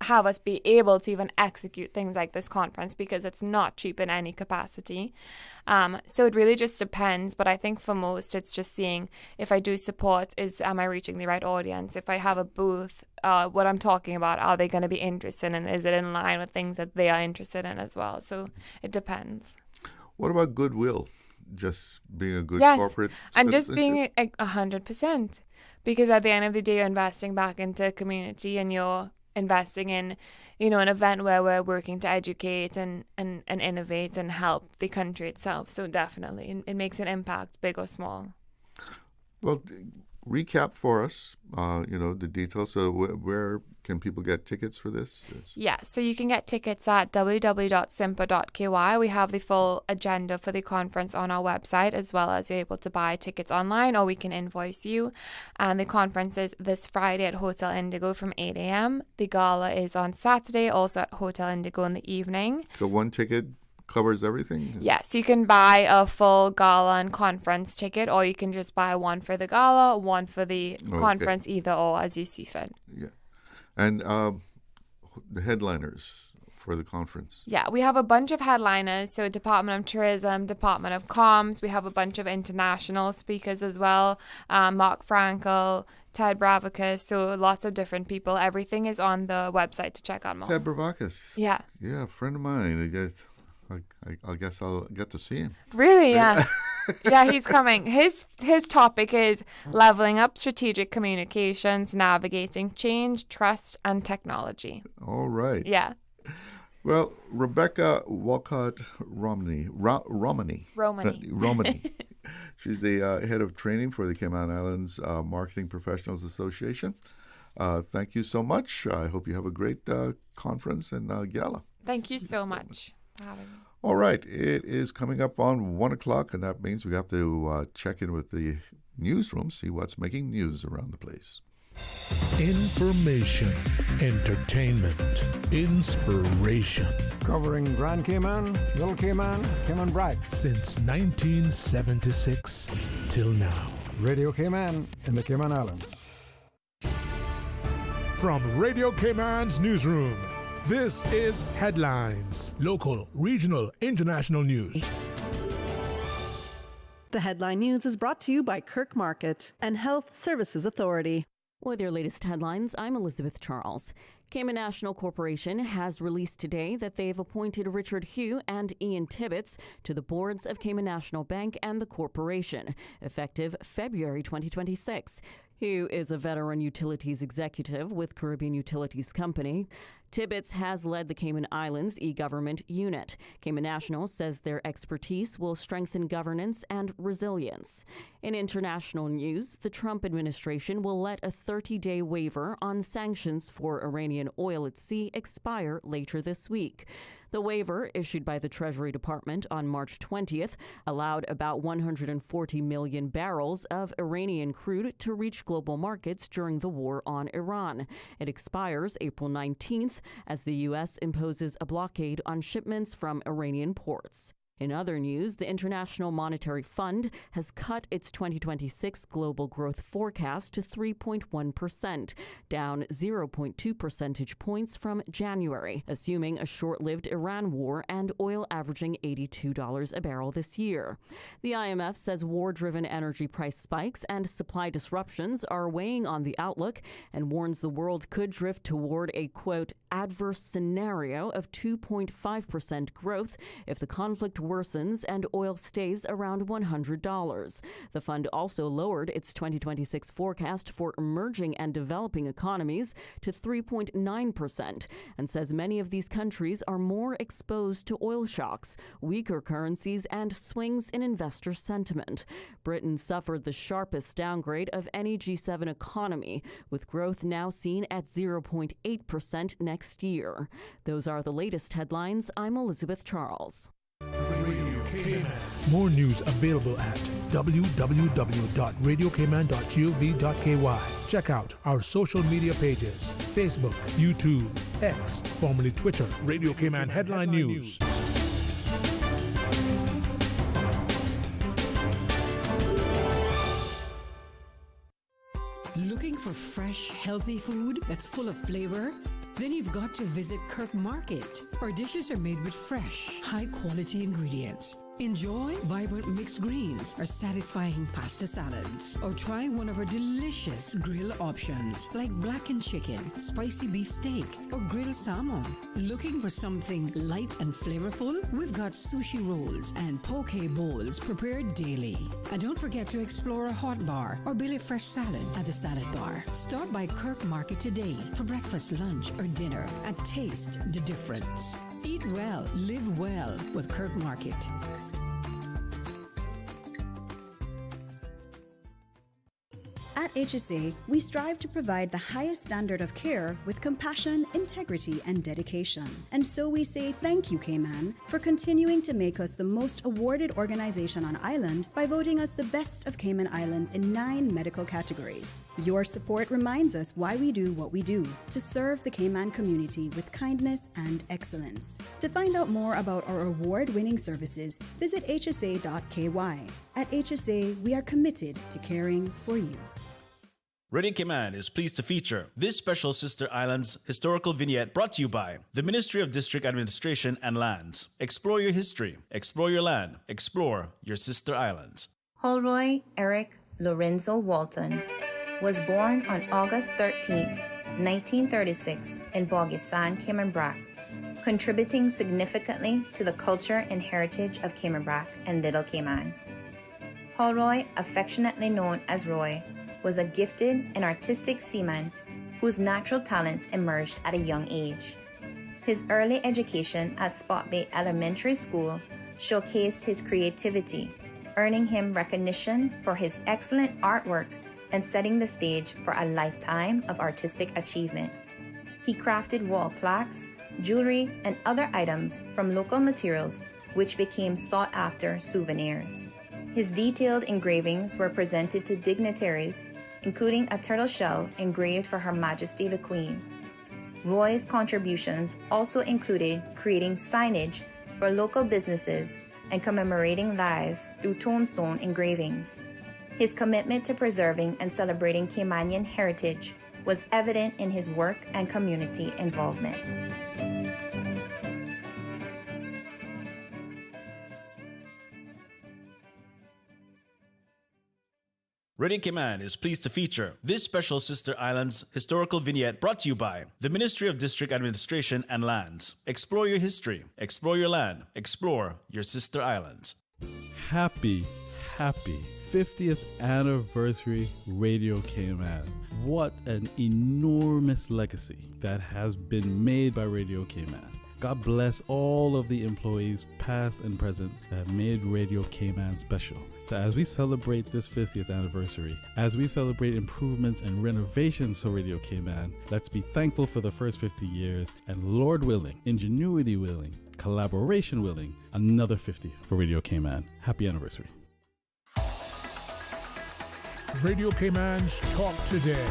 have us be able to even execute things like this conference, because it's not cheap in any capacity. So it really just depends. But I think for most, it's just seeing, if I do support, am I reaching the right audience? If I have a booth, what I'm talking about, are they going to be interested in? Is it in line with things that they are interested in as well? So it depends. What about goodwill? Just being a good corporate and just citizenship? being 100%. Because at the end of the day, you're investing back into a community, and you're investing in, an event where we're working to educate and innovate and help the country itself. So definitely, it makes an impact, big or small. Well, recap for us, the details. So where can people get tickets for this? Yeah, so you can get tickets at www.simpa.ky. We have the full agenda for the conference on our website, as well as you're able to buy tickets online, or we can invoice you. And the conference is this Friday at Hotel Indigo from 8 a.m. The gala is on Saturday, also at Hotel Indigo in the evening. So one ticket covers everything? Yes, you can buy a full gala and conference ticket, or you can just buy one for the gala, one for the conference, either or, as you see fit. Yeah. And the headliners for the conference? Yeah, we have a bunch of headliners. So Department of Tourism, Department of Comms. We have a bunch of international speakers as well. Mark Frankel, Ted Bravakis. So lots of different people. Everything is on the website to check out more. Ted Bravakis? Yeah. Yeah, a friend of mine. I guess I'll get to see him. Really? Yeah. Yeah, he's coming. His topic is leveling up strategic communications, navigating change, trust, and technology. All right. Yeah. Well, Rebecca Walcott Romney. She's the head of training for the Cayman Islands Marketing Professionals Association. Thank you so much. I hope you have a great conference and gala. Thank you so much for having me. All right. It is coming up on 1 o'clock, and that means we have to check in with the newsroom, see what's making news around the place. Information, entertainment, inspiration. Covering Grand Cayman, Little Cayman, Cayman Brac. Since 1976 till now. Radio Cayman in the Cayman Islands. From Radio Cayman's newsroom, this is Headlines. Local, regional, international news. The Headline News is brought to you by Kirk Market and Health Services Authority. With your latest headlines, I'm Elizabeth Charles. Cayman National Corporation has released today that they've appointed Richard Hugh and Ian Tibbetts to the boards of Cayman National Bank and the corporation, effective February 2026. Hugh is a veteran utilities executive with Caribbean Utilities Company. Tibbetts has led the Cayman Islands e-government unit. Cayman National says their expertise will strengthen governance and resilience. In international news, the Trump administration will let a 30-day waiver on sanctions for Iranian oil at sea expire later this week. The waiver, issued by the Treasury Department on March 20th, allowed about 140 million barrels of Iranian crude to reach global markets during the war on Iran. It expires April 19th as the U.S. imposes a blockade on shipments from Iranian ports. In other news, the International Monetary Fund has cut its 2026 global growth forecast to 3.1%, down 0.2 percentage points from January, assuming a short-lived Iran war and oil averaging $82 a barrel this year. The IMF says war-driven energy price spikes and supply disruptions are weighing on the outlook and warns the world could drift toward a, quote, adverse scenario of 2.5% growth if the conflict worsens and oil stays around $100. The fund also lowered its 2026 forecast for emerging and developing economies to 3.9% and says many of these countries are more exposed to oil shocks, weaker currencies, and swings in investor sentiment. Britain suffered the sharpest downgrade of any G7 economy, with growth now seen at 0.8% next year. Those are the latest headlines. I'm Elizabeth Charles. Radio Cayman. More news available at www.radiocayman.gov.ky. Check out our social media pages: Facebook, YouTube, X, formerly Twitter, Radio Cayman Headline News. Looking for fresh, healthy food that's full of flavor? Then you've got to visit Kirk Market. Our dishes are made with fresh, high-quality ingredients. Enjoy vibrant mixed greens or satisfying pasta salads. Or try one of our delicious grill options like blackened chicken, spicy beef steak, or grilled salmon. Looking for something light and flavorful? We've got sushi rolls and poke bowls prepared daily. And don't forget to explore a hot bar or Billy Fresh salad at the salad bar. Stop by Kirk Market today for breakfast, lunch, or dinner and taste the difference. Eat well, live well with Kirk Market. At HSA, we strive to provide the highest standard of care with compassion, integrity, and dedication. And so we say thank you, Cayman, for continuing to make us the most awarded organization on island by voting us the best of Cayman Islands in 9 medical categories. Your support reminds us why we do what we do, to serve the Cayman community with kindness and excellence. To find out more about our award-winning services, visit hsa.ky. At HSA, we are committed to caring for you. Radio Cayman is pleased to feature this special Sister Islands historical vignette brought to you by the Ministry of District Administration and Lands. Explore your history, explore your land, explore your Sister Islands. Holroy Eric Lorenzo Walton was born on August 13, 1936 in Bogisan, Cayman Brac, contributing significantly to the culture and heritage of Cayman Brac and Little Cayman. Holroy, affectionately known as Roy, was a gifted and artistic seaman whose natural talents emerged at a young age. His early education at Spot Bay Elementary School showcased his creativity, earning him recognition for his excellent artwork and setting the stage for a lifetime of artistic achievement. He crafted wall plaques, jewelry, and other items from local materials, which became sought-after souvenirs. His detailed engravings were presented to dignitaries, including a turtle shell engraved for Her Majesty the Queen. Roy's contributions also included creating signage for local businesses and commemorating lives through tombstone engravings. His commitment to preserving and celebrating Caymanian heritage was evident in his work and community involvement. Radio Cayman is pleased to feature this special Sister Islands historical vignette brought to you by the Ministry of District Administration and Lands. Explore your history, explore your land, explore your Sister Islands. Happy 50th anniversary Radio Cayman. What an enormous legacy that has been made by Radio Cayman. God bless all of the employees, past and present, that have made Radio Cayman special. So as we celebrate this 50th anniversary, as we celebrate improvements and renovations to Radio Cayman, let's be thankful for the first 50 years, and Lord willing, ingenuity willing, collaboration willing, another 50 for Radio Cayman. Happy anniversary. Radio Cayman's Talk Today.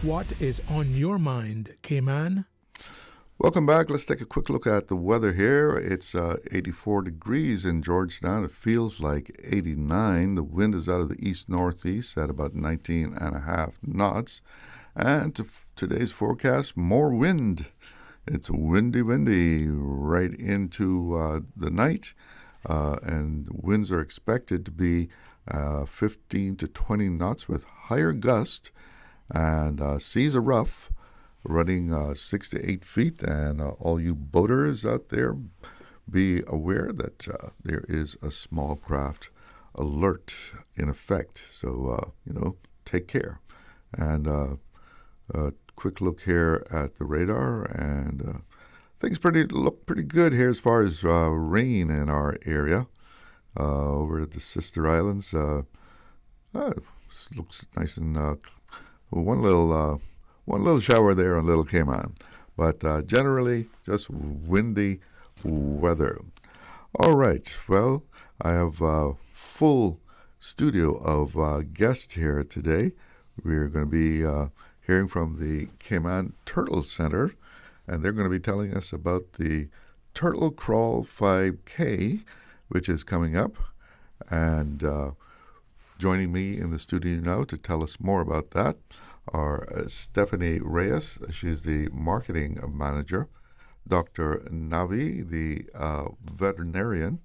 What is on your mind, Cayman? Welcome back. Let's take a quick look at the weather here. It's 84 degrees in Georgetown. It feels like 89. The wind is out of the east-northeast at about 19.5 knots. And today's forecast, more wind. It's windy right into the night. And winds are expected to be 15 to 20 knots with higher gusts. And seas are rough, running 6 to 8 feet. And all you boaters out there, be aware that there is a small craft alert in effect. So, take care. And a quick look here at the radar. And things look pretty good here as far as rain in our area. Over at the Sister Islands, looks nice and one little shower there on Little Cayman, but generally just windy weather. All right, well, I have a full studio of guests here today. We're going to be hearing from the Cayman Turtle Center, and they're going to be telling us about the Turtle Crawl 5K, which is coming up, and joining me in the studio now to tell us more about that are Stephanie Reyes. She's the marketing manager. Dr. Navi, the veterinarian.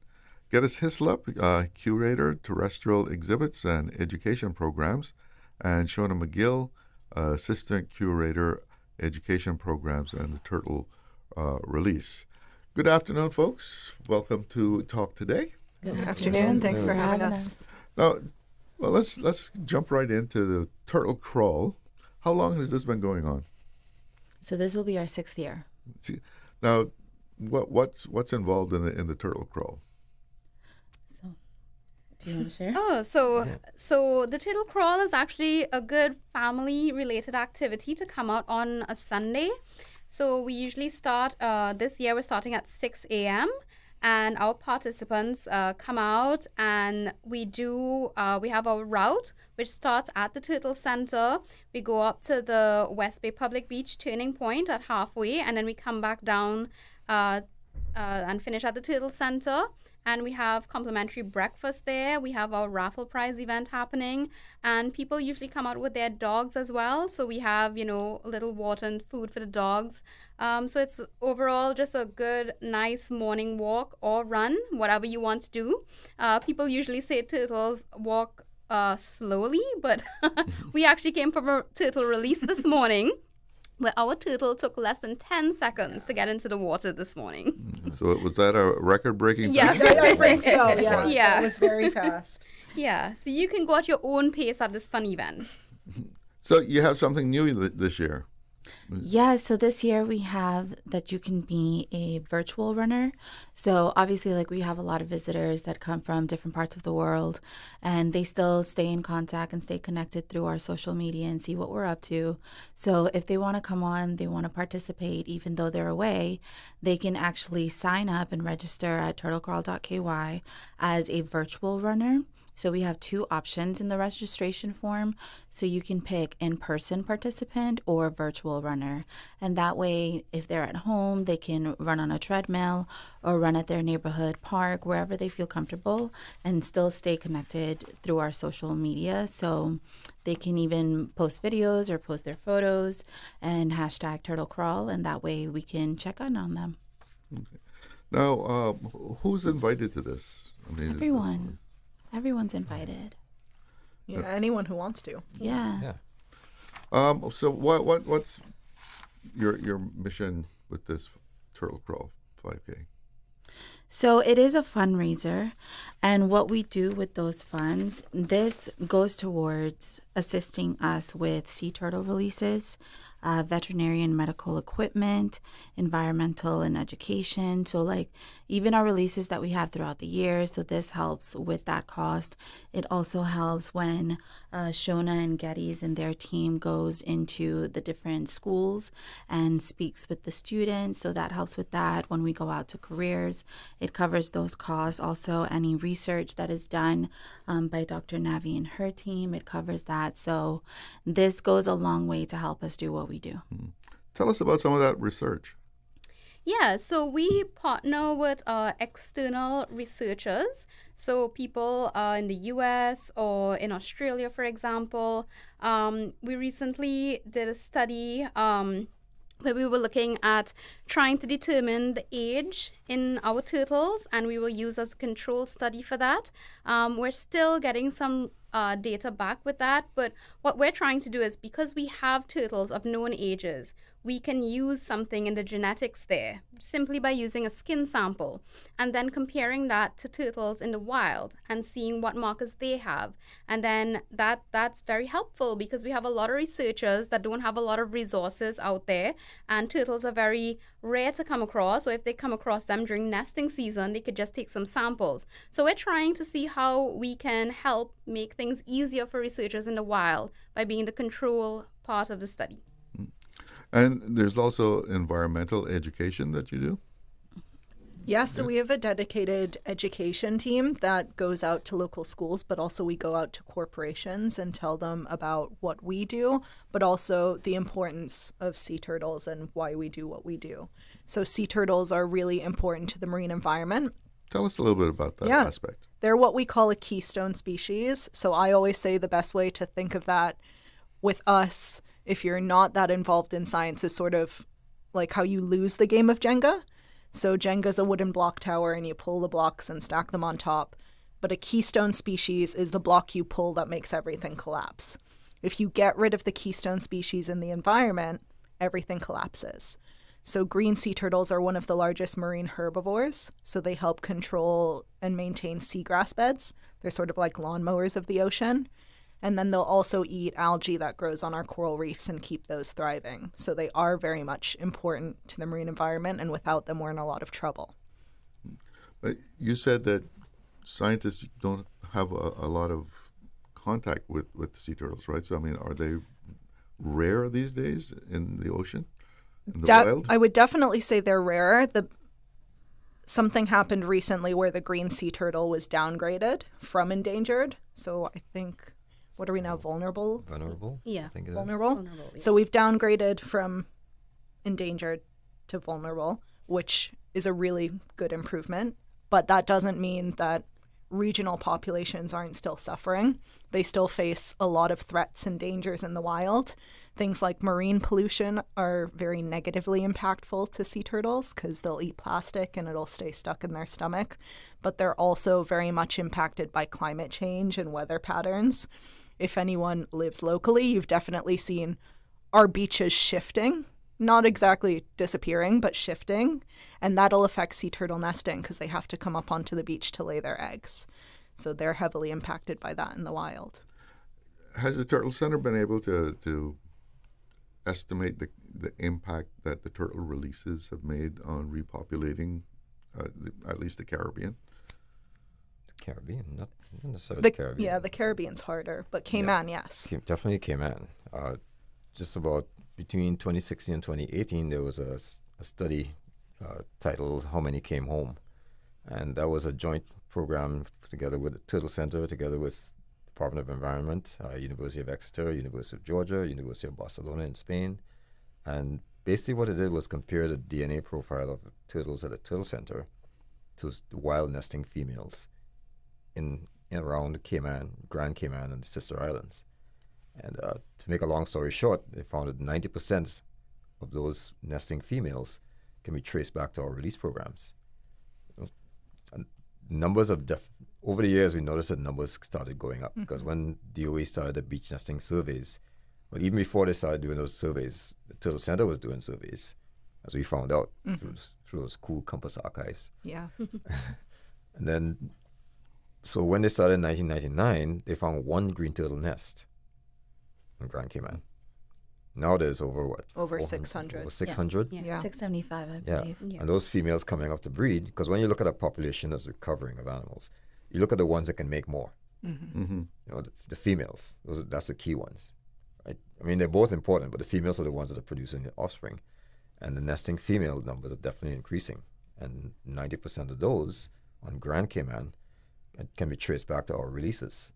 Geddes Hislop, curator, terrestrial exhibits and education programs. And Shona McGill, assistant curator, education programs and the Turtle release. Good afternoon, folks. Welcome to Talk Today. Good afternoon. Thanks for having us. Now, well, let's jump right into the Turtle Crawl. How long has this been going on? So this will be our 6th year. Now, what's involved in the Turtle Crawl? So, do you want to share? So the Turtle Crawl is actually a good family-related activity to come out on a Sunday. So we usually start. This year we're starting at 6 a.m. And our participants come out, and we have our route, which starts at the Turtle Center. We go up to the West Bay Public Beach turning point at halfway, and then we come back down and finish at the Turtle Center. And we have complimentary breakfast there. We have our raffle prize event happening, and people usually come out with their dogs as well. So we have, a little water and food for the dogs. So it's overall just a good, nice morning walk or run, whatever you want to do. People usually say turtles walk slowly, but we actually came from a turtle release this morning, where our turtle took less than 10 seconds to get into the water this morning. So was that a record-breaking time? Yes, I think so, yeah. Yeah. It was very fast. Yeah, so you can go at your own pace at this fun event. So you have something new this year. Yeah, so this year we have that you can be a virtual runner. So obviously, like, we have a lot of visitors that come from different parts of the world, and they still stay in contact and stay connected through our social media and see what we're up to. So if they want to come on, they want to participate, even though they're away, they can actually sign up and register at turtlecrawl.ky as a virtual runner. So we have two options in the registration form. So you can pick in-person participant or virtual runner. And that way, if they're at home, they can run on a treadmill or run at their neighborhood park, wherever they feel comfortable, and still stay connected through our social media. So they can even post videos or post their photos and hashtag TurtleCrawl, and that way we can check in on them. Okay. Now, who's invited to this? I mean, Everyone. Everyone's invited. Yeah, anyone who wants to. Yeah. So what's your mission with this Turtle Crawl 5K? So it is a fundraiser, and what we do with those funds, this goes towards assisting us with sea turtle releases, veterinary and medical equipment, environmental and education. So like even our releases that we have throughout the year. So this helps with that cost. It also helps when Shona and Geddes and their team goes into the different schools and speaks with the students. So that helps with that. When we go out to careers, it covers those costs. Also, any research that is done by Dr. Navi and her team, it covers that. So this goes a long way to help us do what we do. Tell us about some of that research. Yeah, so we partner with external researchers. So people in the US or in Australia, for example. We recently did a study where we were looking at trying to determine the age in our turtles, and we will use as a control study for that. We're still getting some data back with that, but what we're trying to do is, because we have turtles of known ages, we can use something in the genetics there simply by using a skin sample and then comparing that to turtles in the wild and seeing what markers they have. And then that's very helpful because we have a lot of researchers that don't have a lot of resources out there, and turtles are very rare to come across. So if they come across them during nesting season, they could just take some samples. So we're trying to see how we can help make things easier for researchers in the wild by being the control part of the study. And there's also environmental education that you do? Yeah, so we have a dedicated education team that goes out to local schools, but also we go out to corporations and tell them about what we do, but also the importance of sea turtles and why we do what we do. So sea turtles are really important to the marine environment. Tell us a little bit about that aspect. They're what we call a keystone species. So I always say the best way to think of that with us, if you're not that involved in science, is sort of like how you lose the game of Jenga. So Jenga's a wooden block tower and you pull the blocks and stack them on top. But a keystone species is the block you pull that makes everything collapse. If you get rid of the keystone species in the environment, everything collapses. So green sea turtles are one of the largest marine herbivores. So they help control and maintain seagrass beds. They're sort of like lawnmowers of the ocean. And then they'll also eat algae that grows on our coral reefs and keep those thriving. So they are very much important to the marine environment, and without them, we're in a lot of trouble. But you said that scientists don't have a lot of contact with sea turtles, right? So, I mean, are they rare these days in the ocean, in the wild? I would definitely say they're rarer. Something happened recently where the green sea turtle was downgraded from endangered. So I think... What are we now, vulnerable? Vulnerable? Yeah. I think it vulnerable? is. Yeah. So we've downgraded from endangered to vulnerable, which is a really good improvement. But that doesn't mean that regional populations aren't still suffering. They still face a lot of threats and dangers in the wild. Things like marine pollution are very negatively impactful to sea turtles because they'll eat plastic and it'll stay stuck in their stomach. But they're also very much impacted by climate change and weather patterns. If anyone lives locally, you've definitely seen our beaches shifting, not exactly disappearing, but shifting. And that'll affect sea turtle nesting because they have to come up onto the beach to lay their eggs. So they're heavily impacted by that in the wild. Has the Turtle Center been able to estimate the impact that the turtle releases have made on repopulating at least the Caribbean? The Caribbean, not necessarily the Caribbean. Yeah, the Caribbean's harder, but Cayman, yes. Definitely Cayman. Just about between 2016 and 2018, there was a study titled How Many Came Home? And that was a joint program together with the Turtle Center, together with Department of Environment, University of Exeter, University of Georgia, University of Barcelona in Spain. And basically what it did was compare the DNA profile of turtles at the Turtle Center to wild nesting females in around Cayman, Grand Cayman, and the Sister Islands. And to make a long story short, they found that 90% of those nesting females can be traced back to our release programs. And numbers of over the years, we noticed that numbers started going up because when DOE started the beach nesting surveys, well, even before they started doing those surveys, the Turtle Center was doing surveys, as we found out through those cool Compass archives. Yeah. And then, so when they started in 1999, they found one green turtle nest in Grand Cayman. Now there's over what? Over 600. Over 600? Yeah. 675, I believe. Yeah. And those females coming up to breed, because when you look at a population that's recovering of animals, you look at the ones that can make more. You know, the females, that's the key ones. Right? I mean, they're both important, but the females are the ones that are producing the offspring. And the nesting female numbers are definitely increasing. And 90% of those on Grand Cayman can be traced back to our releases.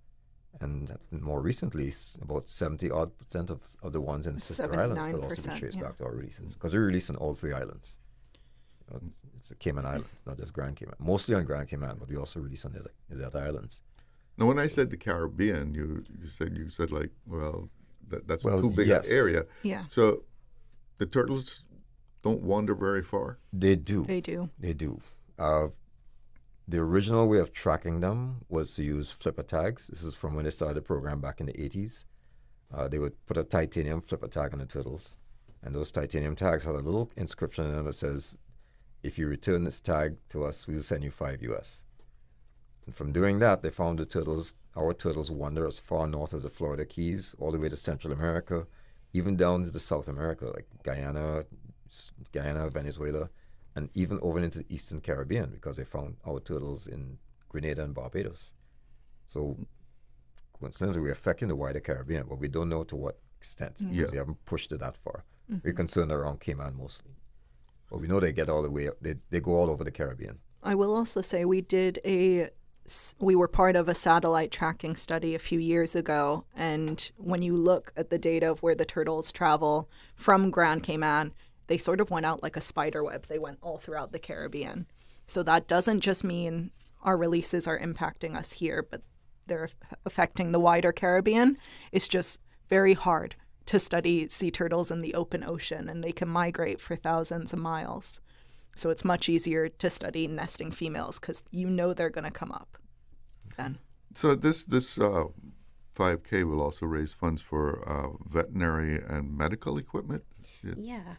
And more recently, about 70% of the ones in the Sister Islands could also be traced back to our releases. Because we release on all three islands. You know, it's the Cayman Islands, not just Grand Cayman. Mostly on Grand Cayman, but we also release on the other islands. Now, when I said the Caribbean, you said like, well, that's too big an area. Yeah. So the turtles don't wander very far? They do. They do. They do. The original way of tracking them was to use flipper tags. This is from when they started the program back in the 80s. They would put a titanium flipper tag on the turtles. And those titanium tags had a little inscription in them that says, if you return this tag to us, we'll send you $5 US. And from doing that, they found our turtles wander as far north as the Florida Keys, all the way to Central America, even down to South America, like Guyana, Venezuela, and even over into the Eastern Caribbean, because they found our turtles in Grenada and Barbados. So coincidentally, we're affecting the wider Caribbean, but we don't know to what extent, because we haven't pushed it that far. We're concerned around Cayman mostly. But we know they get all the way up. They go all over the Caribbean. I will also say we were part of a satellite tracking study a few years ago, and when you look at the data of where the turtles travel from Grand Cayman, they sort of went out like a spider web. They went all throughout the Caribbean. So that doesn't just mean our releases are impacting us here, but they're affecting the wider Caribbean. It's just very hard to study sea turtles in the open ocean, and they can migrate for thousands of miles. So it's much easier to study nesting females because you know they're going to come up then. So this 5K will also raise funds for veterinary and medical equipment? Yeah.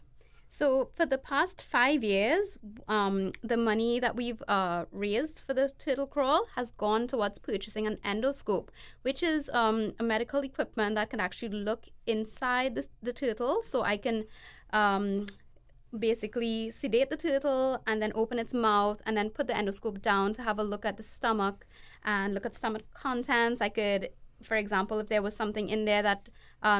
So for the past 5 years, the money that we've raised for the turtle crawl has gone towards purchasing an endoscope, which is a medical equipment that can actually look inside the turtle. So I can basically sedate the turtle and then open its mouth and then put the endoscope down to have a look at the stomach and look at stomach contents. I could, for example, if there was something in there that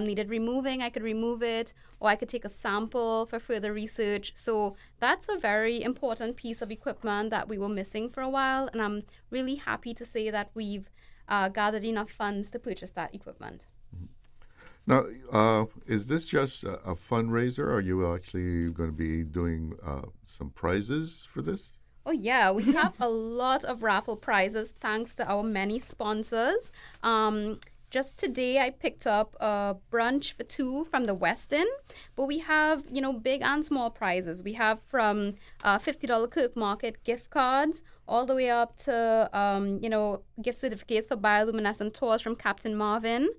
needed removing, I could remove it, or I could take a sample for further research. So that's a very important piece of equipment that we were missing for a while, and I'm really happy to say that we've gathered enough funds to purchase that equipment. Now, is this just a fundraiser? Are you actually going to be doing some prizes for this? Oh, yeah. We have a lot of raffle prizes thanks to our many sponsors. Just today, I picked up a brunch for two from the Westin, but we have, big and small prizes. We have from $50 Kirk Market gift cards all the way up to, gift certificates for bioluminescent tours from Captain Marvin.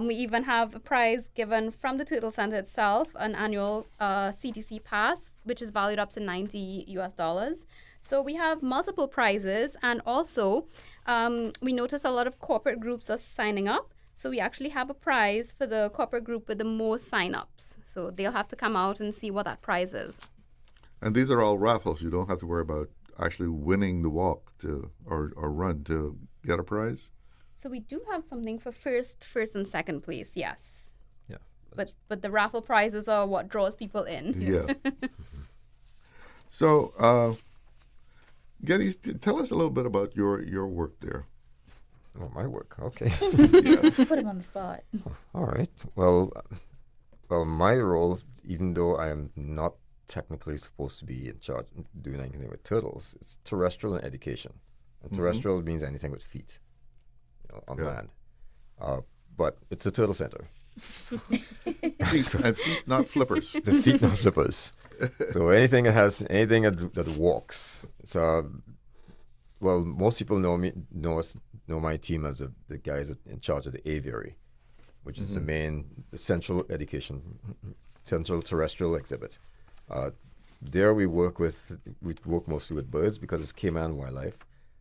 We even have a prize given from the Turtle Center itself, an annual CTC pass, which is valued up to $90 US. So we have multiple prizes, and also we notice a lot of corporate groups are signing up. So we actually have a prize for the corporate group with the most sign-ups. So they'll have to come out and see what that prize is. And these are all raffles. You don't have to worry about actually winning the walk or run to get a prize? So we do have something for first and second place, yes. Yeah. But the raffle prizes are what draws people in. Yeah. So, Getty, tell us a little bit about your work there. Oh, my work. Okay. Put him on the spot. All right. Well, my role, even though I am not technically supposed to be in charge doing anything with turtles, it's terrestrial and education. And terrestrial means anything with feet, on land. But it's a turtle center. Feet, and feet, not flippers. The feet, not flippers. So anything that walks. So, well, most people know my team as the guys in charge of the aviary, which is the central terrestrial exhibit. There we work mostly with birds because it's Cayman wildlife.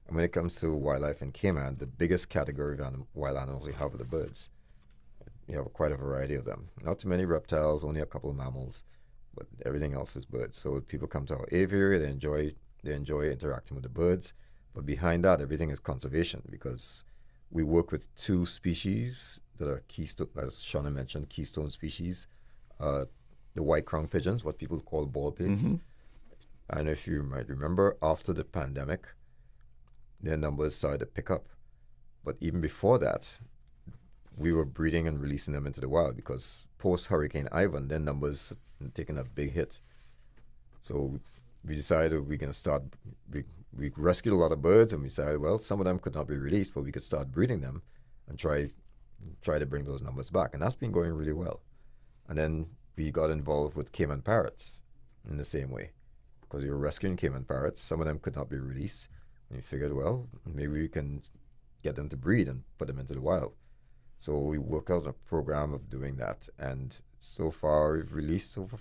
And when it comes to wildlife in Cayman, the biggest category of wild animals we have are the birds. We have quite a variety of them. Not too many reptiles, only a couple of mammals, but everything else is birds. So people come to our aviary, they enjoy interacting with the birds. But behind that, everything is conservation because we work with two species that are keystone, as Shauna mentioned, keystone species. The white-crowned pigeons, what people call bald pigs. And if you might remember, after the pandemic, their numbers started to pick up. But even before that, we were breeding and releasing them into the wild because post-Hurricane Ivan, their numbers had taken a big hit. So we decided we're going to start, we rescued a lot of birds, and we decided, well, some of them could not be released, but we could start breeding them and try to bring those numbers back. And that's been going really well. And then we got involved with Cayman parrots in the same way because we were rescuing Cayman parrots. Some of them could not be released. And we figured, well, maybe we can get them to breed and put them into the wild. So we worked out a program of doing that. And so far, we've released over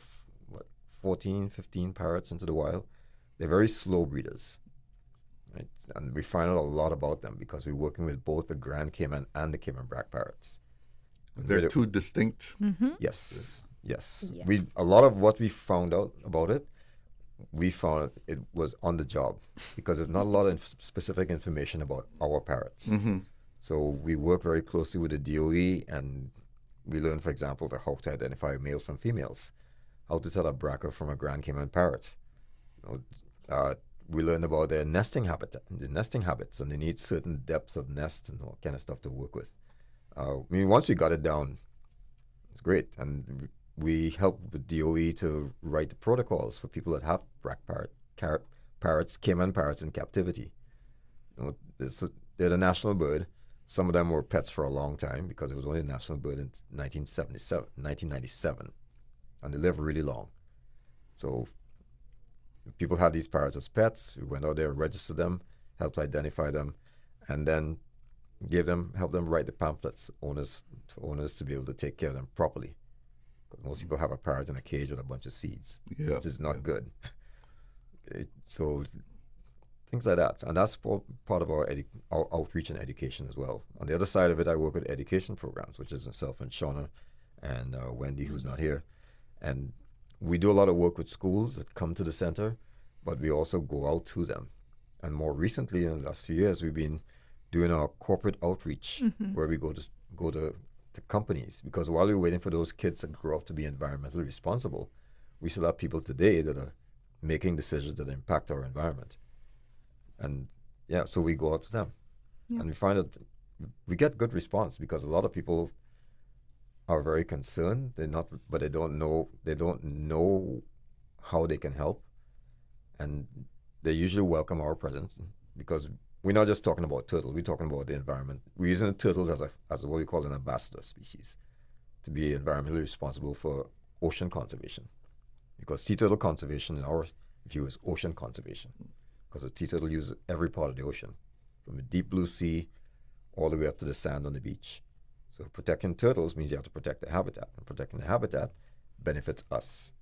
14, 15 parrots into the wild. They're very slow breeders. Right? And we find out a lot about them because we're working with both the Grand Cayman and the Cayman Brac parrots. They're two distinct. Yes. Yes. Yeah. A lot of what we found out about it, we found it was on the job because there's not a lot of specific information about our parrots. So we work very closely with the DOE, and we learn, for example, how to identify males from females, how to tell a bracker from a Grand Cayman parrot. We learn about their nesting habits, and they need certain depth of nest and all kind of stuff to work with. Once we got it down, it's great, and we help with DOE to write the protocols for people that have Brac parrots, Cayman parrots in captivity. They're the national bird. Some of them were pets for a long time because it was only a national bird in 1997, and they live really long. So people had these parrots as pets. We went out there, registered them, helped identify them, and then help them write the pamphlets for owners to be able to take care of them properly. Because most people have a parrot in a cage with a bunch of seeds, which is not good. So things like that, and that's part of our outreach and education as well. On the other side of it, I work with education programs, which is myself and Shauna and Wendy, who's not here, and we do a lot of work with schools that come to the center, but we also go out to them. And more recently, in the last few years, we've been doing our corporate outreach, where we go to companies, because while we're waiting for those kids to grow up to be environmentally responsible, we still have people today that are making decisions that impact our environment. And so we go out to them, and we find that we get good response because a lot of people are very concerned. But they don't know how they can help, and they usually welcome our presence because we're not just talking about turtles. We're talking about the environment. We're using the turtles as what we call an ambassador species to be environmentally responsible for ocean conservation, because sea turtle conservation in our view is ocean conservation. Because the sea turtle uses every part of the ocean, from the deep blue sea all the way up to the sand on the beach. So protecting turtles means you have to protect the habitat, and protecting the habitat benefits us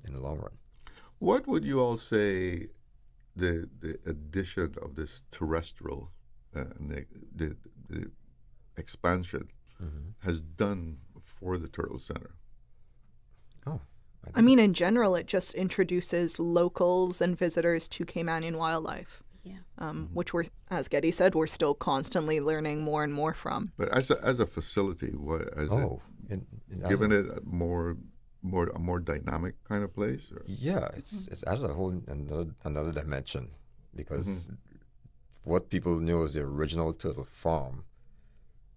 in the long run. What would you all say the addition of this terrestrial and the expansion has done for the Turtle Center? Oh, I mean, in general, it just introduces locals and visitors to Caymanian wildlife. Yeah. Which we're, as Getty said, we're still constantly learning more and more from. But as a facility, given it a more dynamic kind of place? Or? Yeah, it's added a whole another dimension, because what people knew as the original turtle farm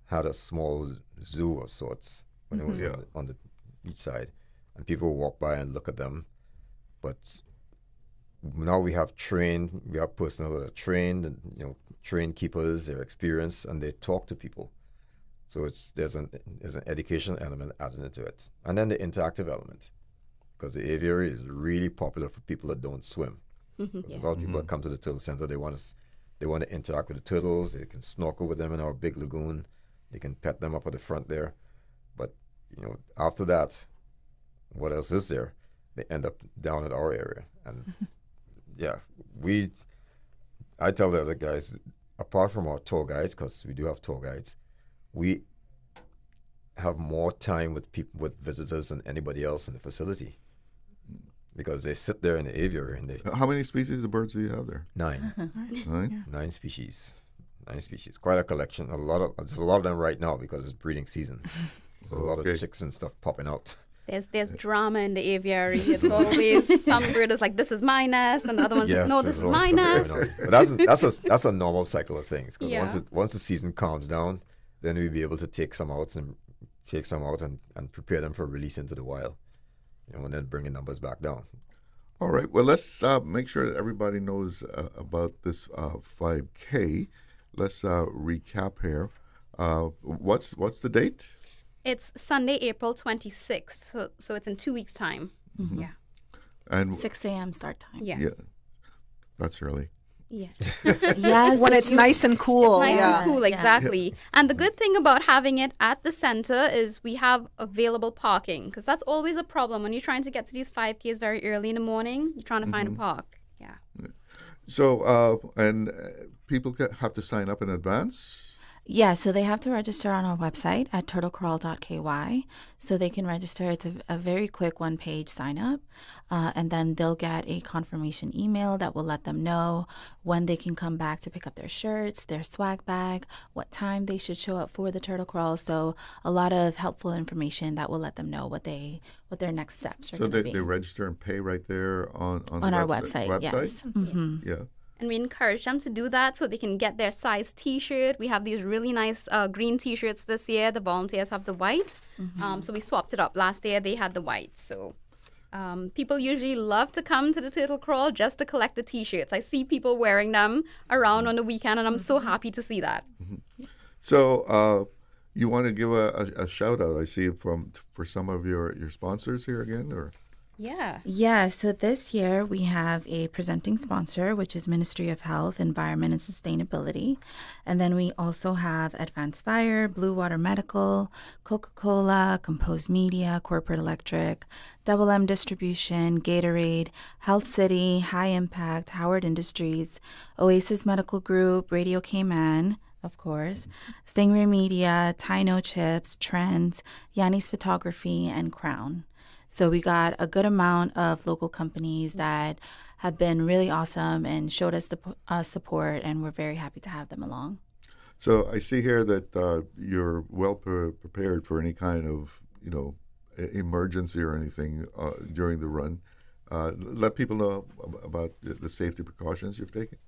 had a small zoo of sorts when it was on the beach side, and people would walk by and look at them. But now we have personnel that are trained, and trained keepers, they're experienced, and they talk to people. So there's an educational element added into it, and then the interactive element, because the aviary is really popular for people that don't swim. Because a lot of people that come to the turtle center, they want to interact with the turtles. They can snorkel with them in our big lagoon. They can pet them up at the front there. But after that, what else is there? They end up down at our area, and I tell the other guys, apart from our tour guides, because we do have tour guides, we have more time with visitors than anybody else in the facility, because they sit there in the aviary and they. How many species of birds do you have there? 9. 9 species. 9 species. Quite a collection. There's a lot of them right now because it's breeding season. So a lot of chicks and stuff popping out. There's drama in the aviary. It's always some bird is like, this is my nest, and the other one's like, no, this is my nest. But that's a normal cycle of things, because once the season calms down, then we'll be able to take some out and prepare them for release into the wild, and then bring the numbers back down. All right. Well, let's make sure that everybody knows about this 5K. Let's recap here. What's the date? It's Sunday, April 26th, so it's in 2 weeks' time. Yeah. And 6 a.m. start time. Yeah. That's early. Yeah. Yes, when it's nice and cool. It's nice and cool, exactly. Yeah. And the good thing about having it at the center is we have available parking, because that's always a problem when you're trying to get to these 5Ks very early in the morning. You're trying to find a park. Yeah. So, and people have to sign up in advance? Yeah, so they have to register on our website at turtlecrawl.ky. So they can register. It's a very quick one-page sign-up. And then they'll get a confirmation email that will let them know when they can come back to pick up their shirts, their swag bag, what time they should show up for the turtle crawl. So a lot of helpful information that will let them know what their next steps are going to be. So they register and pay right there on our website. Yes. Mm-hmm. Yeah. And we encourage them to do that so they can get their size T-shirt. We have these really nice green T-shirts this year. The volunteers have the white. So we swapped it up. Last year they had the white. So people usually love to come to the turtle crawl just to collect the T-shirts. I see people wearing them around on the weekend, and I'm so happy to see that. So you want to give a shout out, I see, for some of your sponsors here again, or? Yeah, so this year we have a presenting sponsor, which is Ministry of Health, Environment and Sustainability. And then we also have Advanced Fire, Blue Water Medical, Coca-Cola, Composed Media, Corporate Electric, Double M Distribution, Gatorade, Health City, High Impact, Howard Industries, Oasis Medical Group, Radio Cayman, of course, Stingray Media, Tyno Chips, Trends, Yanni's Photography, and Crown. So we got a good amount of local companies that have been really awesome and showed us the support, and we're very happy to have them along. So I see here that you're well prepared for any kind of, emergency or anything during the run. Let people know about the safety precautions you've taken.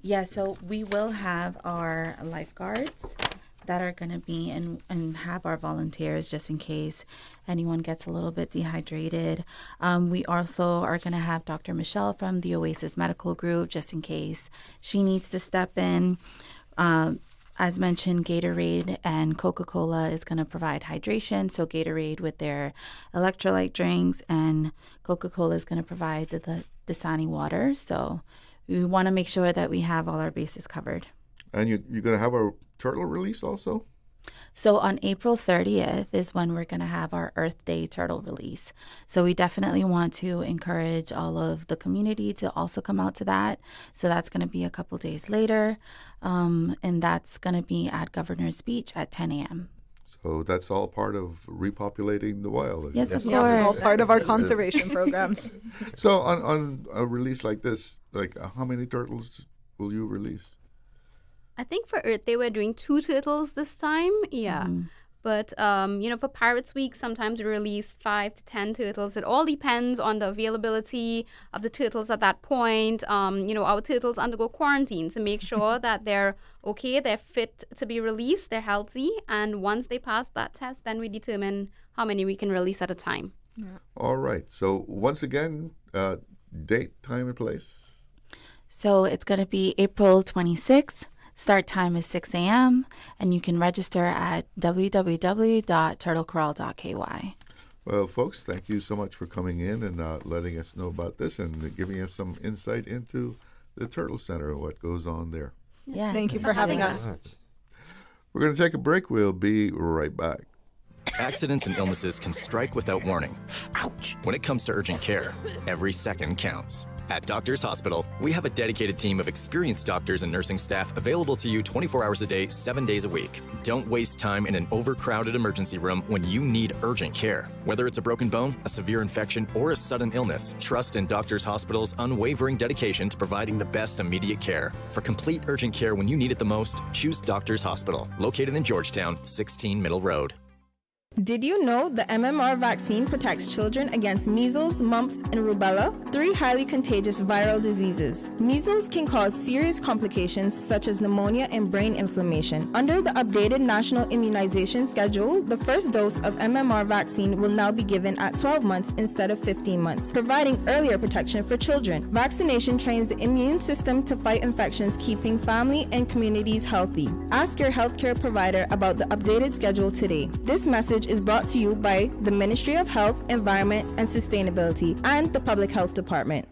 Yeah, so we will have our lifeguards that are going to be and have our volunteers just in case anyone gets a little bit dehydrated. We also are going to have Dr. Michelle from the Oasis Medical Group just in case she needs to step in. As mentioned, Gatorade and Coca-Cola is going to provide hydration. So Gatorade with their electrolyte drinks, and Coca-Cola is going to provide the Dasani water. So we want to make sure that we have all our bases covered. And you're going to have a turtle release also? So on April 30th is when we're going to have our Earth Day turtle release. So we definitely want to encourage all of the community to also come out to that. So that's going to be a couple days later. And that's going to be at Governor's Beach at 10 a.m. So that's all part of repopulating the wild. Yes, of Yeah, all course. part of our conservation programs. So on a release like this, like how many turtles will you release? I think for Earth Day, we're doing 2 turtles this time. Yeah. But, for Pirates Week, sometimes we release 5 to 10 turtles. It all depends on the availability of the turtles at that point. Our turtles undergo quarantine to make sure that they're okay, they're fit to be released, they're healthy. And once they pass that test, then we determine how many we can release at a time. Yeah. All right. So once again, date, time, and place. So it's going to be April 26th. Start time is 6 a.m. and you can register at www.turtlecrawl.ky. Well, folks, thank you so much for coming in and letting us know about this and giving us some insight into the Turtle Center and what goes on there. Yeah. Thank you for having us. We're going to take a break. We'll be right back. Accidents and illnesses can strike without warning. Ouch! When it comes to urgent care, every second counts. At Doctors Hospital, we have a dedicated team of experienced doctors and nursing staff available to you 24 hours a day, 7 days a week. Don't waste time in an overcrowded emergency room when you need urgent care. Whether it's a broken bone, a severe infection, or a sudden illness, trust in Doctors Hospital's unwavering dedication to providing the best immediate care. For complete urgent care when you need it the most, choose Doctors Hospital, located in Georgetown, 16 Middle Road. Did you know the MMR vaccine protects children against measles, mumps, and rubella, 3 highly contagious viral diseases? Measles can cause serious complications such as pneumonia and brain inflammation. Under the updated National Immunization Schedule, the first dose of MMR vaccine will now be given at 12 months instead of 15 months, providing earlier protection for children. Vaccination trains the immune system to fight infections, keeping family and communities healthy. Ask your healthcare provider about the updated schedule today. This message is brought to you by the Ministry of Health, Environment, and Sustainability and the Public Health Department.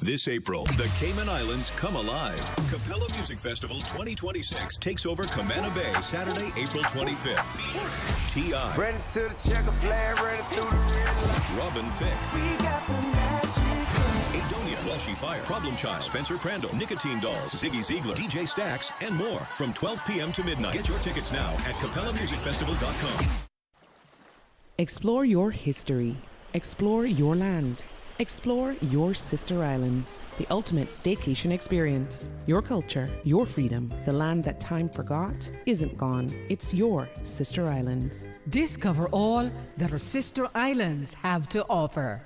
This April, the Cayman Islands come alive. Capella Music Festival 2026 takes over Camana Bay Saturday, April 25th. T.I. Ready to the checker flag, ready through the red. Robin Thicke. We got the magic. Adonia, Lushy Fire, Problem Child, Spencer Crandall, Nicotine Dolls, Ziggy Ziegler, DJ Stax, and more from 12 p.m. to midnight. Get your tickets now at CapellaMusicFestival.com. Explore your history. Explore your land. Explore your sister islands. The ultimate staycation experience. Your culture, your freedom. The land that time forgot isn't gone. It's your sister islands. Discover all that our sister islands have to offer.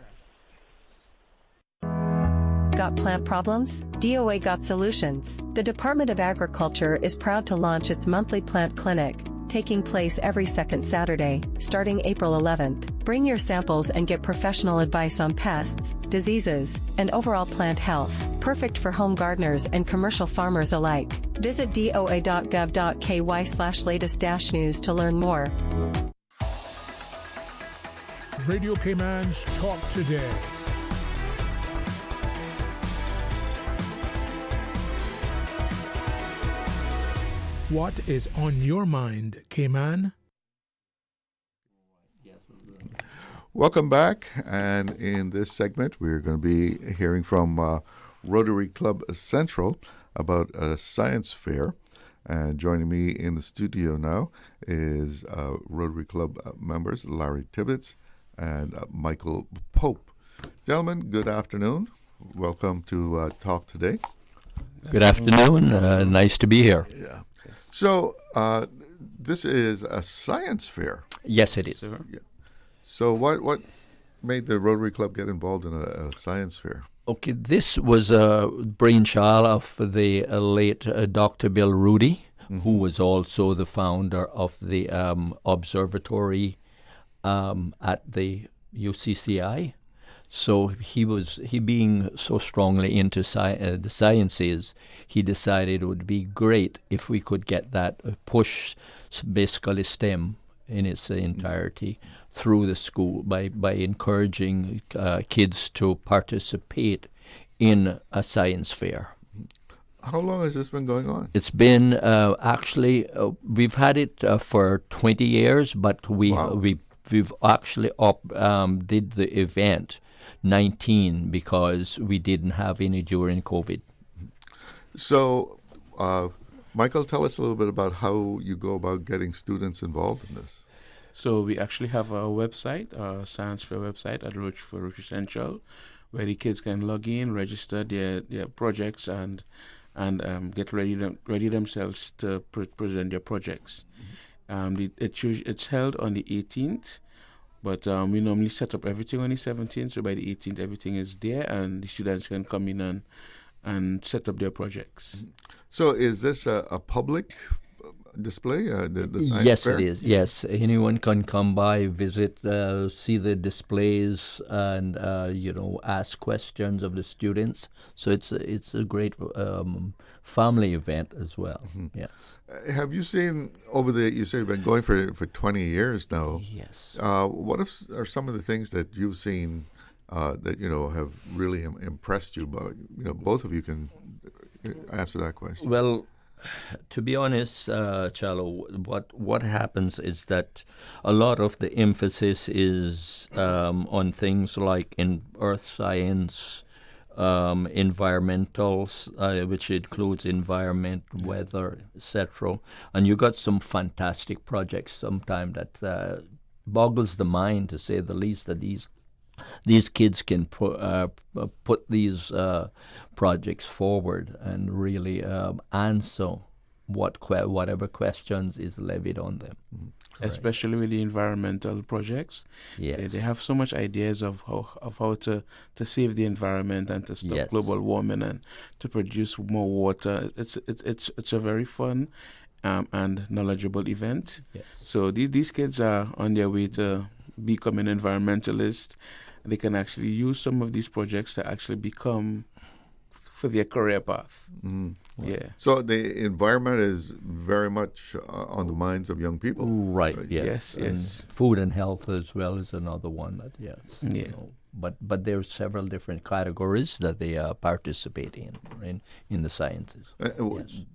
Got plant problems? DOA got solutions. The Department of Agriculture is proud to launch its monthly plant clinic, taking place every second Saturday, starting April 11th. Bring your samples and get professional advice on pests, diseases, and overall plant health. Perfect for home gardeners and commercial farmers alike. Visit doa.gov.ky/latest-news to learn more. Radio Cayman's Talk Today. What is on your mind, Cayman? Welcome back. And in this segment, we're going to be hearing from Rotary Club Central about a science fair. And joining me in the studio now is Rotary Club members Larry Tibbetts and Michael Pope. Gentlemen, good afternoon. Welcome to Talk Today. Good afternoon. Nice to be here. Yeah. So this is a science fair. Yes, it is. Yeah. So what made the Rotary Club get involved in a science fair? Okay, this was a brainchild of the late Dr. Bill Rudy, who was also the founder of the observatory at the UCCI. So he being so strongly into the sciences, he decided it would be great if we could get that push, basically STEM in its entirety, through the school by encouraging kids to participate in a science fair. How long has this been going on? It's been actually we've had it for 20 years, but we've actually did the event 19 because we didn't have any during COVID. So, Michael, tell us a little bit about how you go about getting students involved in this. So we actually have a website, a science fair website at Rotary Central, where the kids can log in, register their projects, and get ready themselves to present their projects. It's held on the 18th, but we normally set up everything on the 17th. So by the 18th, everything is there, and the students can come in and set up their projects. So is this a public display? The science yes, fair? it is. Yes, anyone can come by, visit, see the displays, and ask questions of the students. So it's a great family event as well. Mm-hmm. Yes. Have you seen you say you've been going for 20 years now? Yes. What are some of the things that you've seen that have really impressed you? But both of you can answer that question. Well, to be honest, Chalo, what happens is that a lot of the emphasis is on things like in earth science, environmentals, which includes environment, weather, etc. And you got some fantastic projects sometimes that boggles the mind, to say the least, that these kids can put these projects forward and really answer whatever questions is levied on them. Mm-hmm. Especially with the environmental projects. Yes. They have so much ideas of how to save the environment and to stop global warming and to produce more water. It's a very fun and knowledgeable event. Yes. So these kids are on their way to becoming environmentalists. They can actually use some of these projects to actually become for their career path. Mm. Yeah. So the environment is very much on the minds of young people. Right. Yes. And food and health as well is another one that Yeah. But there are several different categories that they participate in the sciences. Yes.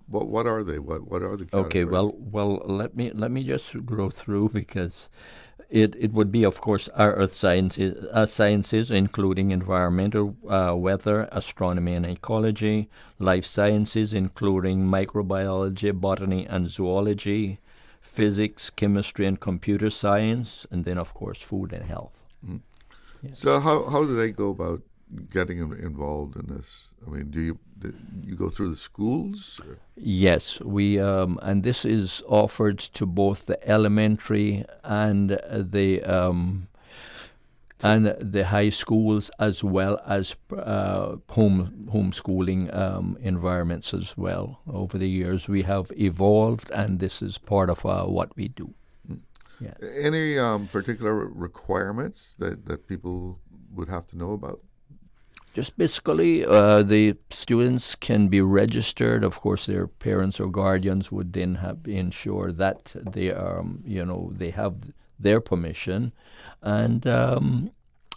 What are they? What are the categories? Okay. Well. Let me just go through, because it would be, of course, our earth sciences, including environmental, weather, astronomy and ecology, life sciences, including microbiology, botany and zoology, physics, chemistry and computer science, and then, of course, food and health. Mm. Yes. So how do they go about getting involved in this? I mean, do you go through the schools? Or? Yes, we and this is offered to both the elementary and the high schools, as well as homeschooling environments as well. Over the years, we have evolved, and this is part of what we do. Yes. Any particular requirements that people would have to know about? Just basically, the students can be registered. Of course, their parents or guardians would then ensure that they are, they have their permission, and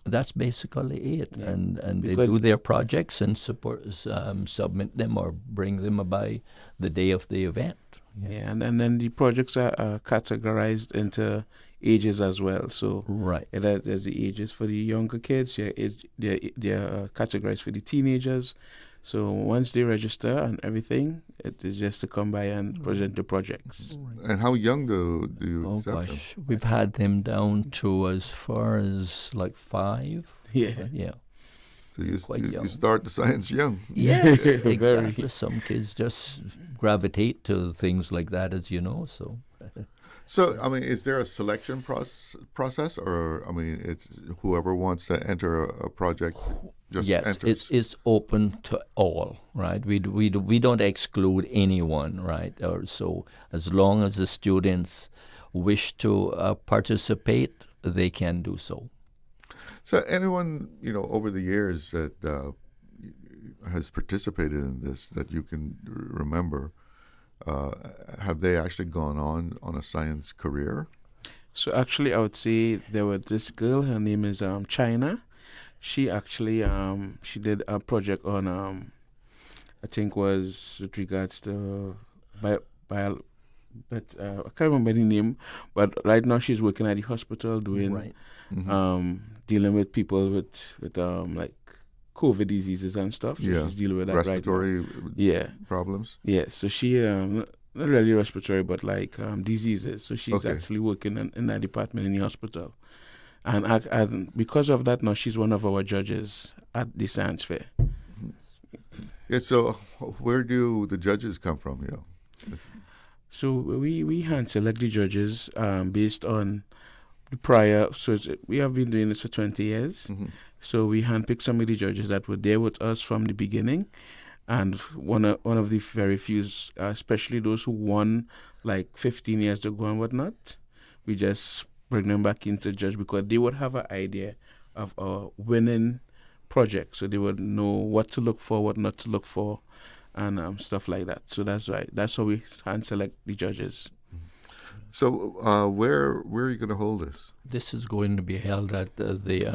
that's basically it. Yeah. And they do their projects and submit them or bring them by the day of the event. Yeah, and then the projects are categorized into ages as well. So there's the ages for the younger kids. They're categorized for the teenagers. So once they register and everything, it is just to come by and present the projects. And how young do you accept them? We've had them down to as far as like 5. Yeah. So you start the science young. Yeah, exactly. Some kids just gravitate to things like that, as you know. So, I mean, is there a selection process, or I mean, it's whoever wants to enter a project just enters? It's open to all, right? We don't exclude anyone, right? Or so as long as the students wish to participate, they can do so. So anyone, over the years that has participated in this that you can remember, have they actually gone on a science career? So actually, I would say there was this girl. Her name is China. She actually she did a project on I think was with regards to but I can't remember the name. But right now she's working at the hospital doing Right. dealing with people with like COVID diseases and stuff. So Yeah. she's dealing with that Respiratory right now. Yeah. problems? Yeah. So she not really respiratory, but like diseases. So she's Okay. actually working in that department in the hospital. And because of that, now she's one of our judges at the science fair. Yeah, so where do the judges come from? So we hand select the judges based on the prior. So we have been doing this for 20 years. So we handpick some of the judges that were there with us from the beginning, and one of the very few, especially those who won like 15 years ago and whatnot, we just bring them back into judge because they would have an idea of a winning project, so they would know what to look for, what not to look for, and stuff like that. So that's right. That's how we hand select the judges. So where are you going to hold this? This is going to be held at the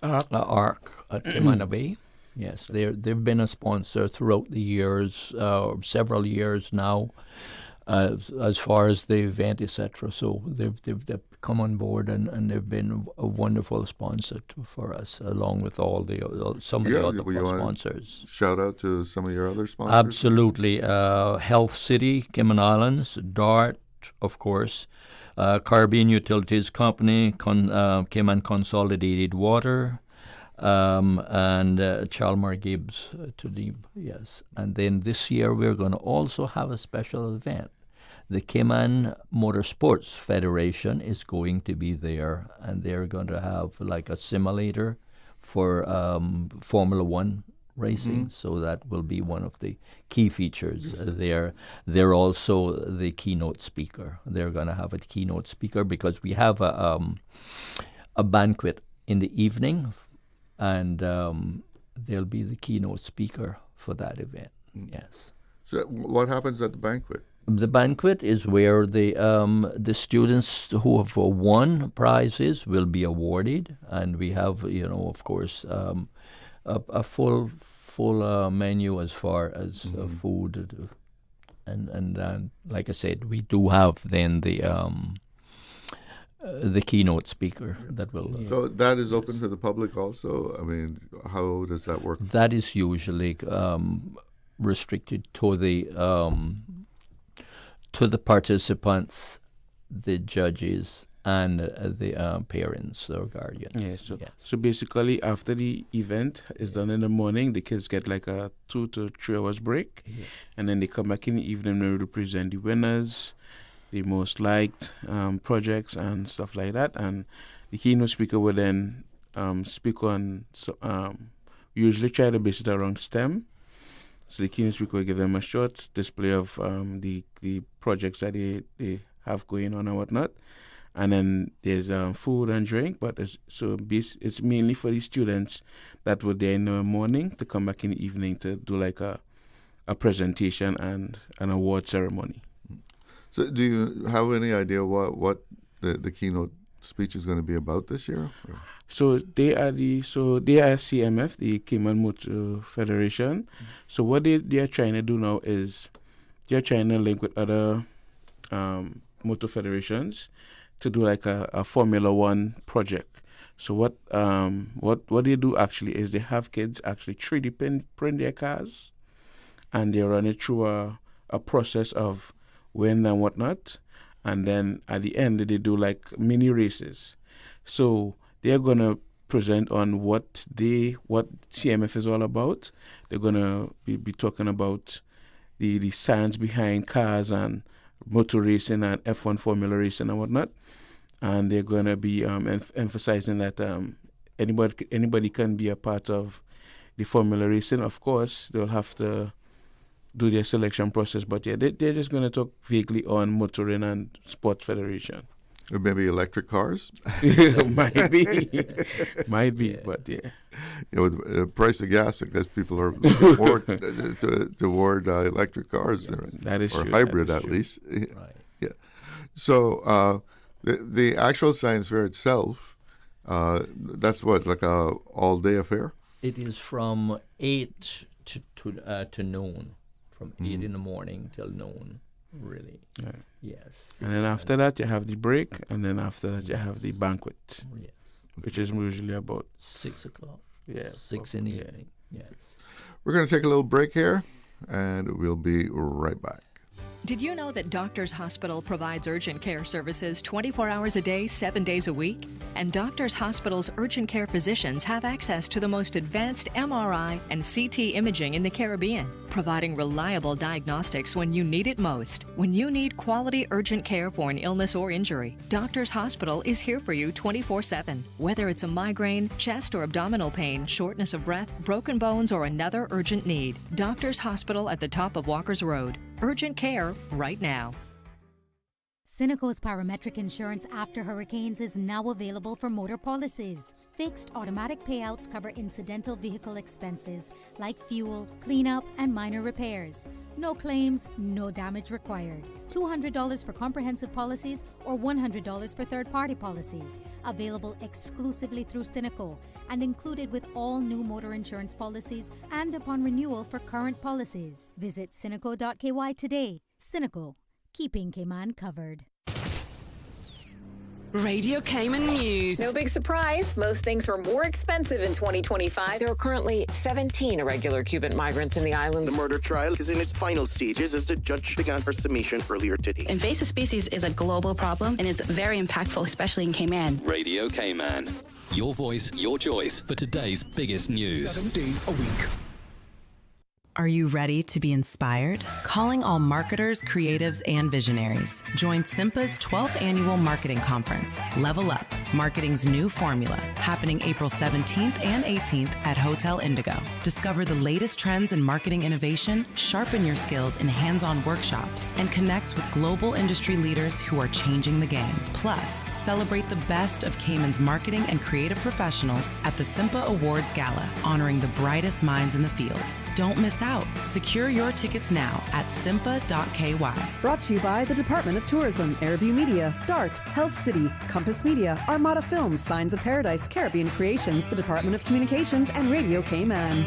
Ark at Kimana Bay. Yes, they've been a sponsor throughout the years, several years now, as far as the event, etc. So they've come on board and they've been a wonderful sponsor for us, along with some of the other sponsors. Shout out to some of your other sponsors. Absolutely, Health City, Cayman Islands, DART, of course, Caribbean Utilities Company, Cayman Consolidated Water, and Chalmar Gibbs to the yes. And then this year we're going to also have a special event. The Cayman Motorsports Federation is going to be there, and they're going to have like a simulator for Formula One racing. So that will be one of the key features. They're also the keynote speaker. They're going to have a keynote speaker because we have a banquet in the evening, and they'll be the keynote speaker for that event. Yes. So what happens at the banquet? The banquet is where the students who have won prizes will be awarded, and we have, of course, a full menu as far as food, and like I said, we do have then the keynote speaker that will. So that is open to the public also. I mean, how does that work? That is usually restricted to the participants, the judges, and the parents or guardians. Yeah. So basically, after the event is done in the morning, the kids get like a 2 to 3 hours break, and then they come back in the evening and we present the winners, the most liked projects and stuff like that. And the keynote speaker will then speak on. We usually try to base it around STEM. So the keynote speaker will give them a short display of the projects that they have going on and whatnot. And then there's food and drink, but it's mainly for the students that were there in the morning to come back in the evening to do like a presentation and an award ceremony. So do you have any idea what the keynote speech is going to be about this year? So they are CMF, the Cayman Motor Federation. So what they are trying to do now is they're trying to link with other motor federations to do like a Formula One project. So what they do actually is they have kids actually 3D print their cars, and they run it through a process of wind and whatnot, and then at the end they do like mini races. So they're gonna present on what CMF is all about. They're gonna be talking about the science behind cars and motor racing and F1 Formula racing and whatnot. And they're gonna be emphasizing that anybody can be a part of the Formula racing. Of course, they'll have to do their selection process, but yeah, they're just gonna talk vaguely on motoring and sports federation. Or maybe electric cars? Might be, but yeah. With the price of gas, I guess people are looking forward toward electric cars. That is or true. hybrid, at least. Right. Yeah. So the actual science fair itself, that's what, like a all-day affair? It is from 8 to noon, from 8 in the morning till noon. Really, Yeah. yes. And then after that, you have the break, and then after that, you have the banquet, Yes. which is usually about 6 o'clock. Yeah, 6 in the evening. Yes. We're going to take a little break here, and we'll be right back. Did you know that Doctors Hospital provides urgent care services 24 hours a day, 7 days a week? And Doctors Hospital's urgent care physicians have access to the most advanced MRI and CT imaging in the Caribbean, providing reliable diagnostics when you need it most. When you need quality urgent care for an illness or injury, Doctors Hospital is here for you 24/7. Whether it's a migraine, chest or abdominal pain, shortness of breath, broken bones, or another urgent need, Doctors Hospital at the top of Walker's Road. Urgent care right now. Cineco's parametric insurance after hurricanes is now available for motor policies. Fixed automatic payouts cover incidental vehicle expenses like fuel, cleanup, and minor repairs. No claims, no damage required. $200 for comprehensive policies or $100 for third-party policies. Available exclusively through Cineco and included with all new motor insurance policies and upon renewal for current policies. Visit Cineco.ky today. Cineco, keeping Cayman covered. Radio Cayman News. No big surprise. Most things were more expensive in 2025. There are currently 17 irregular Cuban migrants in the islands. The murder trial is in its final stages as the judge began her summation earlier today. Invasive species is a global problem and it's very impactful, especially in Cayman. Radio Cayman. Your voice, your choice for today's biggest news. 7 days a week. Are you ready to be inspired? Calling all marketers, creatives, and visionaries. Join SIMPA's 12th annual marketing conference, Level Up, Marketing's New Formula, happening April 17th and 18th at Hotel Indigo. Discover the latest trends in marketing innovation, sharpen your skills in hands-on workshops, and connect with global industry leaders who are changing the game. Plus, celebrate the best of Cayman's marketing and creative professionals at the SIMPA Awards Gala, honoring the brightest minds in the field. Don't miss out. Secure your tickets now at simpa.ky. Brought to you by the Department of Tourism, Airview Media, DART, Health City, Compass Media, Armada Films, Signs of Paradise, Caribbean Creations, the Department of Communications, and Radio Cayman.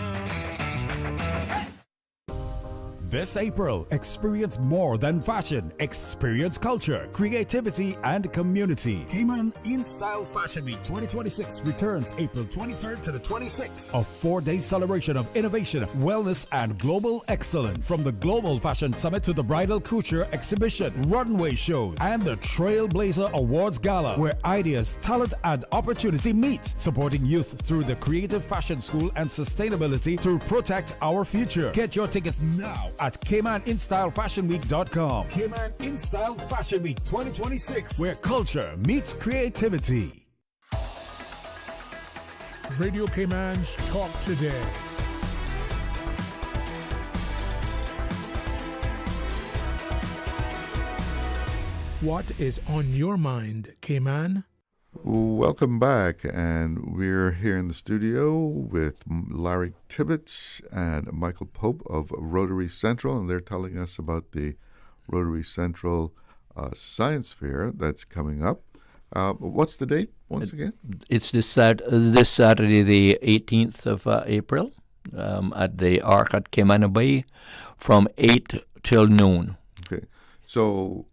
This April, experience more than fashion. Experience culture, creativity, and community. Cayman In Style Fashion Week 2026 returns April 23rd to the 26th. A 4-day celebration of innovation, wellness, and global excellence. From the Global Fashion Summit to the Bridal Couture Exhibition, runway shows, and the Trailblazer Awards Gala, where ideas, talent, and opportunity meet. Supporting youth through the Creative Fashion School and sustainability through Protect Our Future. Get your tickets now at CaymanInStyleFashionWeek.com. Cayman In Style Fashion Week 2026, where culture meets creativity. Radio Cayman's Talk Today. What is on your mind, Cayman? Welcome back, and we're here in the studio with Larry Tibbetts and Michael Pope of Rotary Central, and they're telling us about the Rotary Central Science Fair that's coming up. What's the date once again? It's this Saturday, the 18th of April, at the Arc at Cayman Bay, from 8 till noon. Okay, so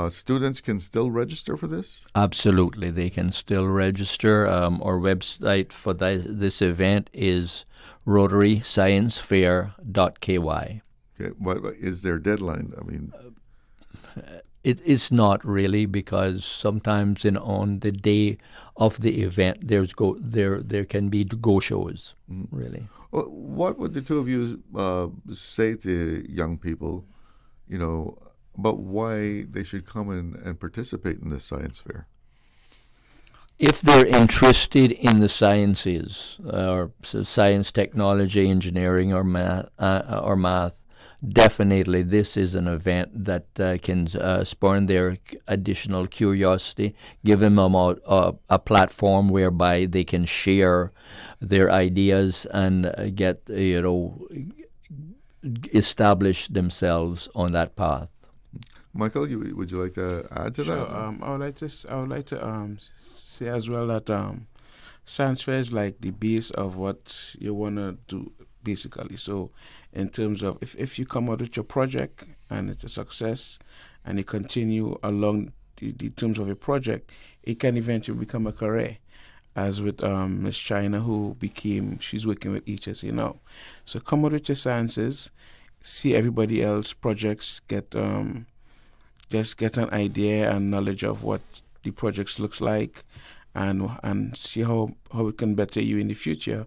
students can still register for this? Absolutely, they can still register. Our website for this event is rotarysciencefair.ky. Okay, what is their deadline? I mean, it is not really, because sometimes on the day of the event there can be go shows. Really. Well, what would the two of you say to young people, about why they should come and participate in this science fair? If they're interested in the sciences, or science, technology, engineering, or math, definitely this is an event that can spurn their additional curiosity, give them a platform whereby they can share their ideas and establish themselves on that path. Michael, would you like to add to that? I would like to say as well that science fair is like the base of what you want to do. basically. So in terms of if you come out with your project and it's a success and you continue along the terms of a project, it can eventually become a career. As with Miss China, she's working with HSA now. So come out with your sciences, see everybody else projects, just get an idea and knowledge of what the projects looks like, and see how it can better you in the future.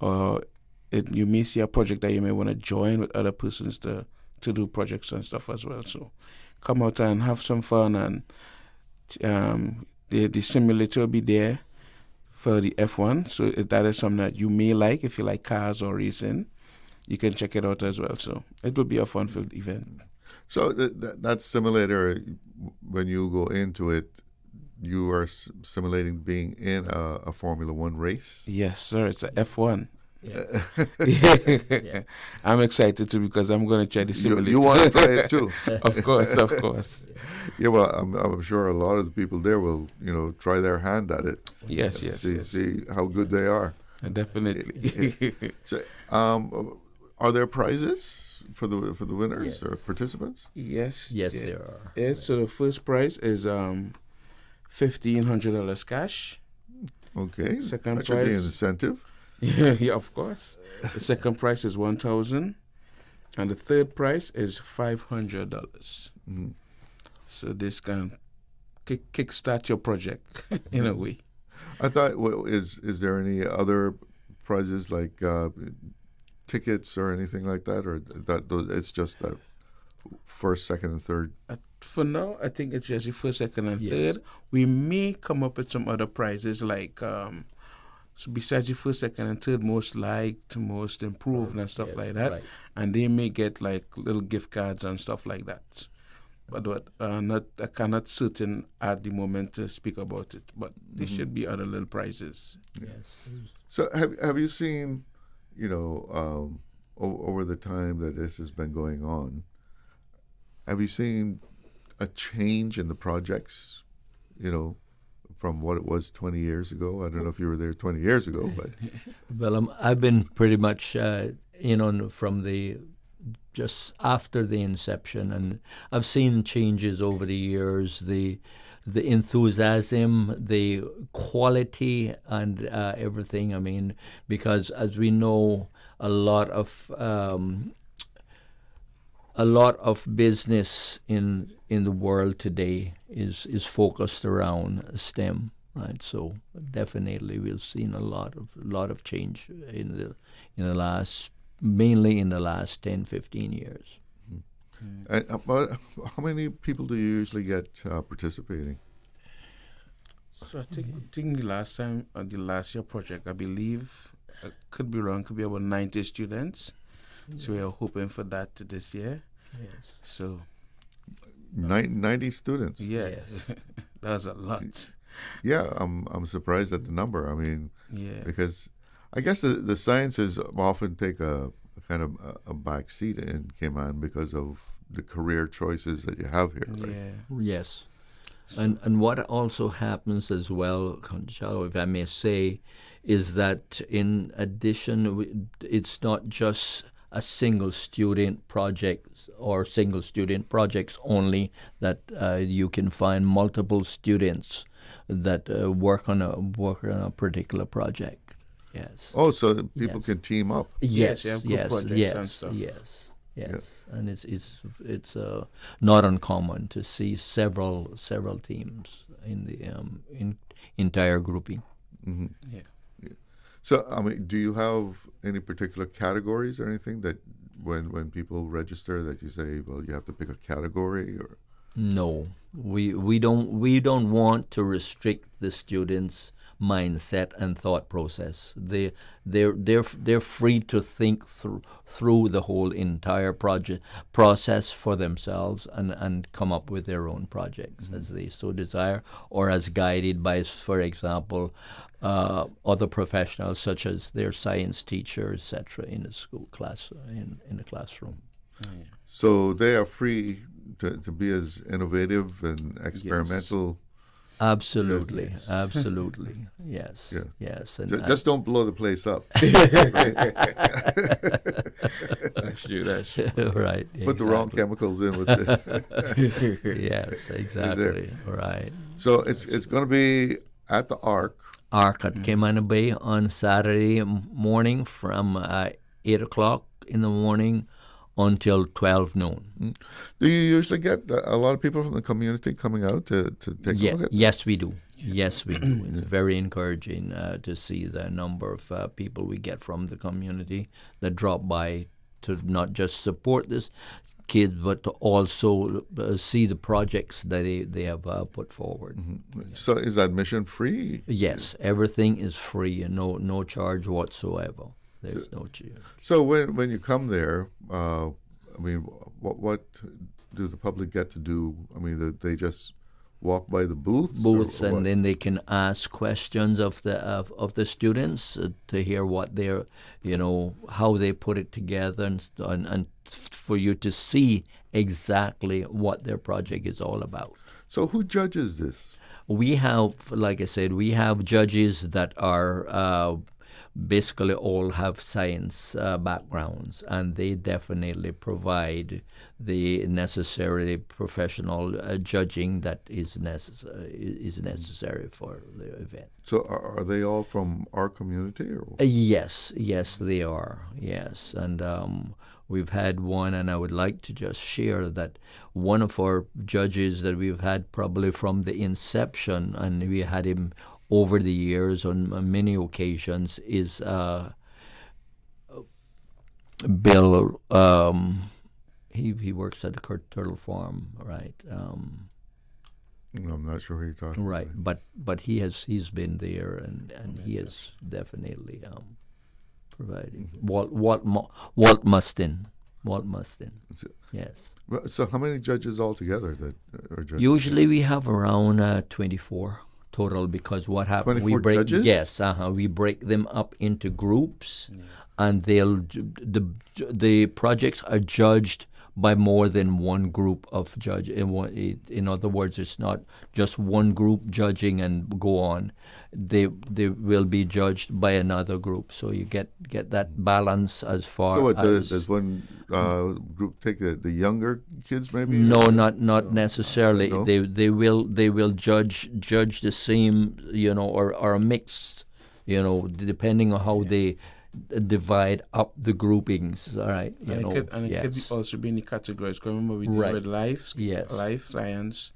Or you may see a project that you may want to join with other persons to do projects and stuff as well. So come out and have some fun, and the simulator will be there for the F1. So if that is something that you may like, if you like cars or racing, you can check it out as well. So it will be a fun-filled event. So that simulator, when you go into it, you are simulating being in a Formula One race? Yes, sir. It's a F1. Yes. Yeah. I'm excited too because I'm going to try the simulator. You want to try it too? Of course. Yeah, well, I'm sure a lot of the people there will, try their hand at it. Yes. See how good they are. Definitely. So, are there prizes for the winners or participants? Yes, there are. Yes, so the first prize is $1,500 cash. Okay, second that prize should be an incentive. Yeah, of course. The second prize is $1,000, and the third prize is $500. Mm-hmm. So this can kickstart your project in a way. I thought, is there any other prizes like tickets or anything like that, or it's just that first, second, and third? For now, I think it's just the first, second, and third. We may come up with some other prizes like. So besides the first, second, and third, most liked, most improved, and stuff like that, and they may get like little gift cards and stuff like that. But I cannot certain at the moment to speak about it. But there should be other little prizes. Yes. So have you seen, over the time that this has been going on, have you seen a change in the projects, from what it was 20 years ago? I don't know if you were there 20 years ago, but... Well, I've been pretty much from just after the inception, and I've seen changes over the years, the enthusiasm, the quality, and everything. I mean, because as we know, a lot of business in the world today is focused around STEM, right? So definitely we've seen a lot of change mainly in the last 10-15 years. Mm-hmm. And about how many people do you usually get participating? So I think the last time, the last year project, I believe, I could be wrong, could be about 90 students. So we are hoping for that this year. Yes. So 90 students. Yeah, that's a lot. Yeah, I'm surprised at the number. I mean, because I guess the sciences often take a kind of a back seat in Cayman because of the career choices that you have here. Right? Yeah. Yes. And what also happens as well, Conchalo, if I may say, is that in addition, it's not just a single student project or single student projects only, that you can find multiple students that work on a particular project. Yes. Oh, so people can team up. Yes. And it's not uncommon to see several teams in the entire grouping. Mm-hmm. Yeah. So, I mean, do you have any particular categories or anything that when people register that you say, well, you have to pick a category? Or no, we don't want to restrict the students' mindset and thought process. They're free to think through the whole entire process for themselves and come up with their own projects as they so desire, or as guided by, for example, other professionals such as their science teacher, etc., in the school class in the classroom. So they are free to be as innovative and experimental Absolutely, Yes. absolutely, yes, Yeah. yes, and Just don't blow the place up. That's true. That's true. right. Put the wrong exactly. chemicals in with the Yes, exactly. Right. So it's going to be at the Ark. Ark at Cayman Bay on Saturday morning from 8 o'clock in the morning until 12 noon. Do you usually get a lot of people from the community coming out to take a look at? Yes, we do. Yes, we do. It's very encouraging to see the number of people we get from the community that drop by to not just support this kids, but to also see the projects that they have put forward. So is admission free? Yes, everything is free and no charge whatsoever. There's no charge. So when you come there, I mean, what do the public get to do? I mean, they just walk by the booths, and then they can ask questions of the students to hear what they're, how they put it together, and for you to see exactly what their project is all about. So who judges this? We have, like I said, we have judges that are basically all have science backgrounds, and they definitely provide the necessary professional judging that is necessary for the event. So are they all from our community? Or? Yes, they are. Yes, and we've had one, and I would like to just share that one of our judges that we've had probably from the inception, and we had him over the years on many occasions, is Bill. He works at the Turtle Farm, right? I'm not sure who you're talking right, about. but he's been there, and he is definitely providing. Walt Mustin. Yes. So how many judges altogether that are judges? Usually we have around 24 total, because what happens, we break judges? We break them up into groups, and the projects are judged by more than one group of judge. In other words, it's not just one group judging and go on. They will be judged by another group, so you get that balance as far. So as does one group take the younger kids maybe? No, not necessarily. No? They will judge the same, or a mixed, depending on how they divide up the groupings. All right, it could also be in the categories. Remember, we deal with life science,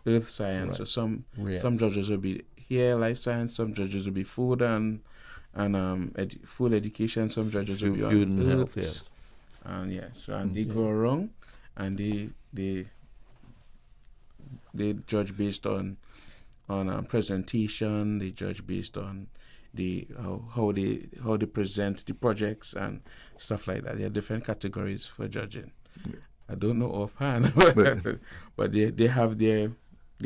earth science. Right. So some judges will be here life science. Some judges will be food and food education. Some judges will be on food and earth. health. Yes. And they go around, and they judge based on presentation. They judge based on how they present the projects and stuff like that. There are different categories for judging. Yeah. I don't know offhand, but they have their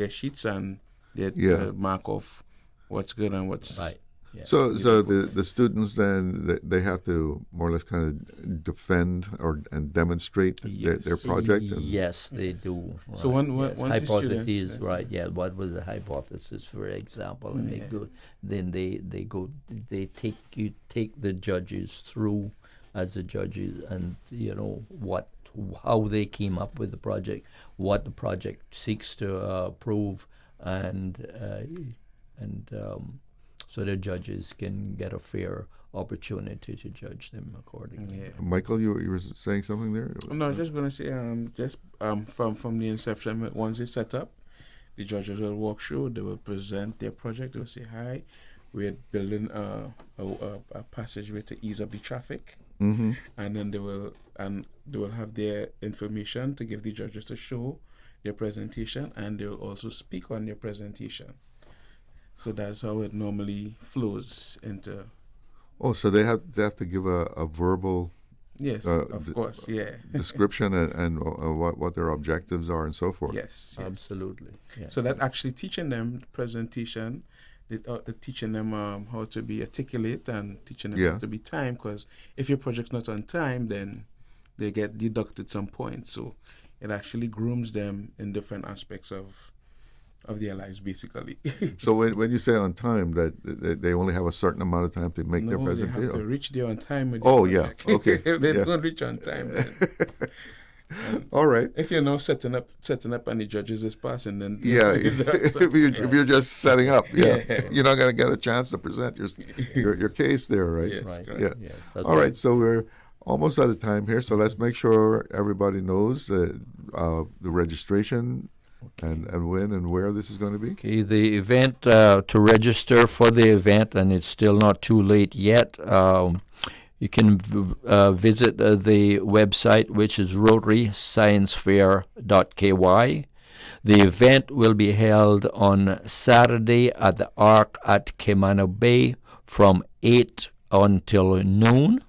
sheets and they mark off what's good and what's right. Yeah. So the students then they have to more or less kind of defend and demonstrate their project. Yes, they do. Right. So one hypothesis, right? Yeah. What was the hypothesis, for example? And they take the judges through as the judges, and how they came up with the project, what the project seeks to prove, and so the judges can get a fair opportunity to judge them accordingly. Yeah. Michael, you were saying something there? No, I was just going to say, from the inception, once they set up, the judges will walk through, they will present their project, they will say, hi, we're building a passageway to ease up the traffic. Mm-hmm. And then they will have their information to give the judges to show their presentation, and they will also speak on their presentation. So that's how it normally flows into. Oh, so they have to give a verbal. Yes, of course, yeah. description and what their objectives are and so forth. Yes. Absolutely. Yeah. So that actually teaching them presentation, teaching them how to be articulate and teaching them how to be timed. Because if your project's not on time, then they get deducted some points. So it actually grooms them in different aspects of their lives, basically. So when you say on time, that they only have a certain amount of time to make their presentation? They have to reach there on time. With yeah, okay. If they don't reach on time, then all right. If you're now setting up and the judges is passing, then if you're just setting up, you're not going to get a chance to present your case there, right? Yes, right. Yeah. Yes, all right. So we're almost out of time here. So let's make sure everybody knows the registration. Okay. And when and where this is going to be? Okay, the event, to register for the event, and it's still not too late yet, you can visit the website, which is rotarysciencefair.ky. The event will be held on Saturday at the Ark at Camano Bay from 8 until noon.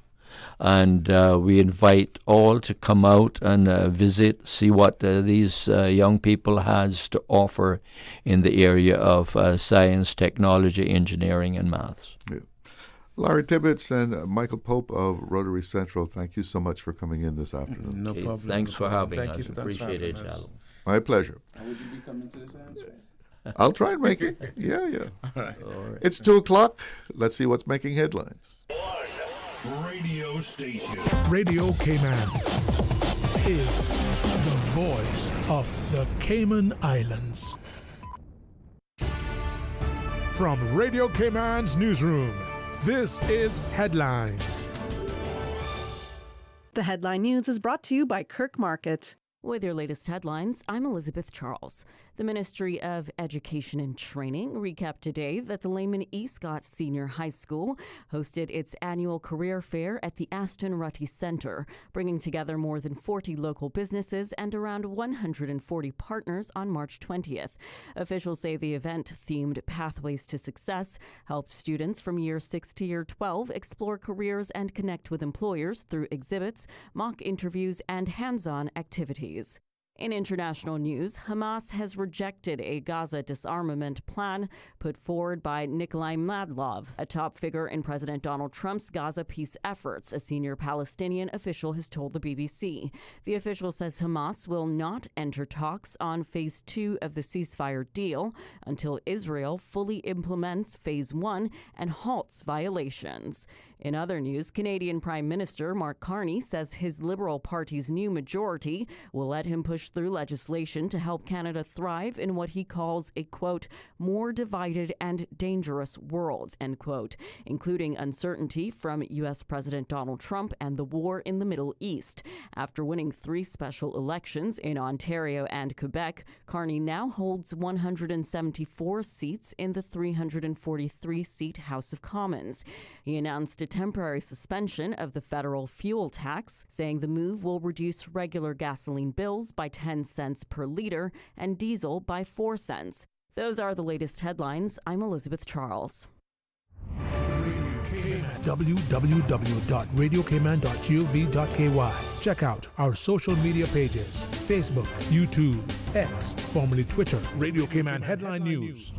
And we invite all to come out and visit, see what these young people has to offer in the area of science, technology, engineering, and maths. Yeah. Larry Tibbetts and Michael Pope of Rotary Central, thank you so much for coming in this afternoon. No problem. Thanks for having us. Thank you. Appreciate it, Shalom. My pleasure. How would you be coming to the science fair? I'll try and make it. Yeah. All right. It's 2:00. Let's see what's making headlines. Radio station. Radio Cayman is the voice of the Cayman Islands. From Radio Cayman's newsroom, this is Headlines. The headline news is brought to you by Kirk Market. With your latest headlines, I'm Elizabeth Charles. The Ministry of Education and Training recapped today that the Lehman Escott Senior High School hosted its annual career fair at the Aston Rutty Center, bringing together more than 40 local businesses and around 140 partners on March 20th. Officials say the event, themed Pathways to Success, helped students from year 6 to year 12 explore careers and connect with employers through exhibits, mock interviews, and hands-on activities. In international news, Hamas has rejected a Gaza disarmament plan put forward by Nikolai Madlov, a top figure in President Donald Trump's Gaza peace efforts, a senior Palestinian official has told the BBC. The official says Hamas will not enter talks on Phase 2 of the ceasefire deal until Israel fully implements Phase 1 and halts violations. In other news, Canadian Prime Minister Mark Carney says his Liberal Party's new majority will let him push through legislation to help Canada thrive in what he calls a, quote, more divided and dangerous world, end quote, including uncertainty from U.S. President Donald Trump and the war in the Middle East. After winning 3 special elections in Ontario and Quebec, Carney now holds 174 seats in the 343-seat House of Commons. He announced a temporary suspension of the federal fuel tax, saying the move will reduce regular gasoline bills by 10 cents per liter and diesel by 4 cents. Those are the latest headlines. I'm Elizabeth Charles. www.radiocayman.gov.ky. Check out our social media pages: Facebook, YouTube, X, formerly Twitter, Radio Cayman Headline News.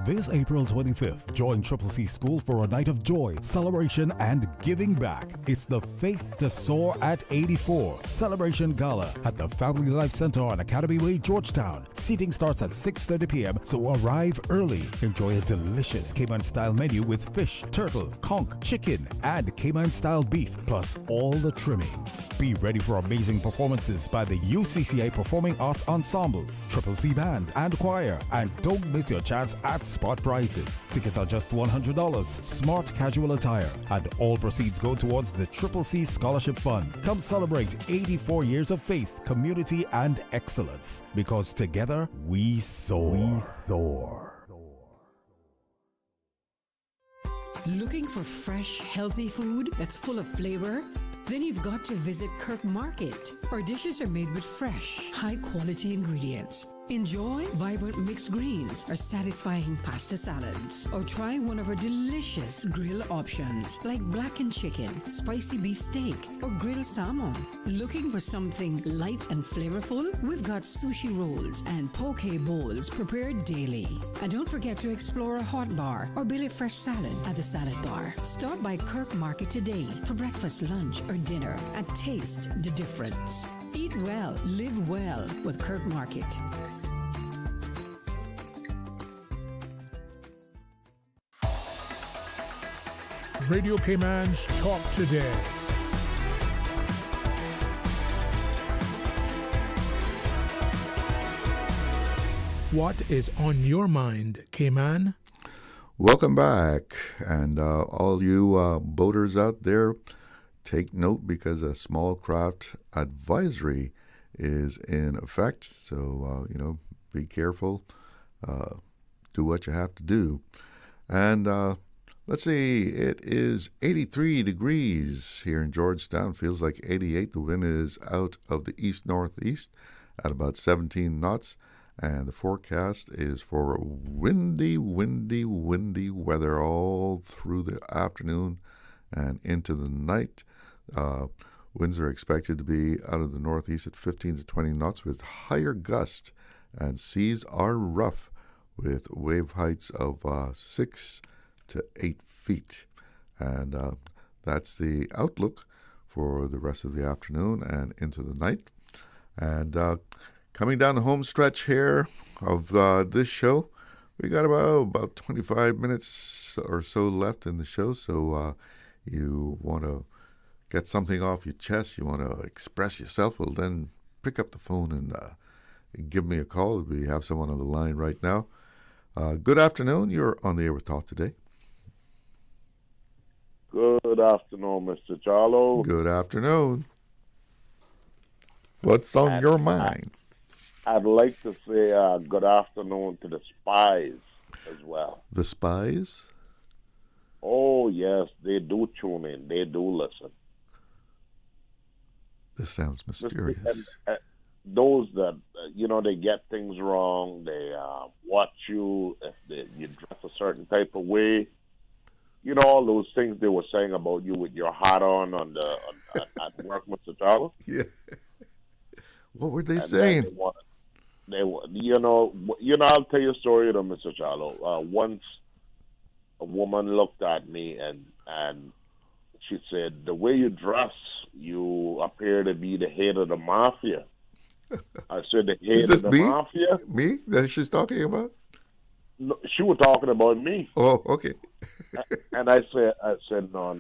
This April 25th, join Triple C School for a night of joy, celebration, and giving back. It's the Faith to Soar at 84 Celebration Gala at the Family Life Center on Academy Way, Georgetown. Seating starts at 6:30 p.m., so arrive early. Enjoy a delicious Cayman-style menu with fish, turtle, conch, chicken, and Cayman-style beef, plus all the trimmings. Be ready for amazing performances by the UCCA Performing Arts Ensembles, Triple C Band, and Choir. And don't miss your chance at spot prices. Tickets are just $100, smart casual attire, and all proceeds go towards the Triple C Scholarship Fund. Come celebrate 84 years of faith, community, and excellence, because together we soar. Looking for fresh, healthy food that's full of flavor? Then you've got to visit Kirk Market. Our dishes are made with fresh, high-quality ingredients. Enjoy vibrant mixed greens or satisfying pasta salads. Or try one of our delicious grill options like blackened chicken, spicy beef steak, or grilled salmon. Looking for something light and flavorful? We've got sushi rolls and poke bowls prepared daily. And don't forget to explore a hot bar or Billy Fresh salad at the salad bar. Stop by Kirk Market today for breakfast, lunch, or dinner and taste the difference. Eat well, live well with Kirk Market. Radio Cayman's Talk Today. What is on your mind, Cayman? Welcome back. And all you boaters out there, take note because a small craft advisory is in effect. So, be careful. Do what you have to do. And let's see, it is 83 degrees here in Georgetown. Feels like 88. The wind is out of the east-northeast at about 17 knots. And the forecast is for windy weather all through the afternoon and into the night. Winds are expected to be out of the northeast at 15 to 20 knots with higher gusts. And seas are rough with wave heights of 6 to 8 feet. And that's the outlook for the rest of the afternoon and into the night. And coming down the home stretch here of this show, we got about 25 minutes or so left in the show. So you want to get something off your chest, you want to express yourself, well then pick up the phone and give me a call. We have someone on the line right now. Good afternoon. You're on the air with Talk Today. Good afternoon, Mr. Charlo. Good afternoon. What's on your mind? I'd like to say good afternoon to the spies as well. The spies? Oh, yes, they do tune in. They do listen. This sounds mysterious. And, those that, they get things wrong, they watch you, if you dress a certain type of way. All those things they were saying about you with your hat on at work, Mr. Charles. Yeah. What were they saying? I'll tell you a story, Mr. Charlo. Once a woman looked at me and she said, "The way you dress, you appear to be the head of the mafia." I said, "The head of the mafia?" Me? That she's talking about? No, she was talking about me. Oh, okay. And I said, no.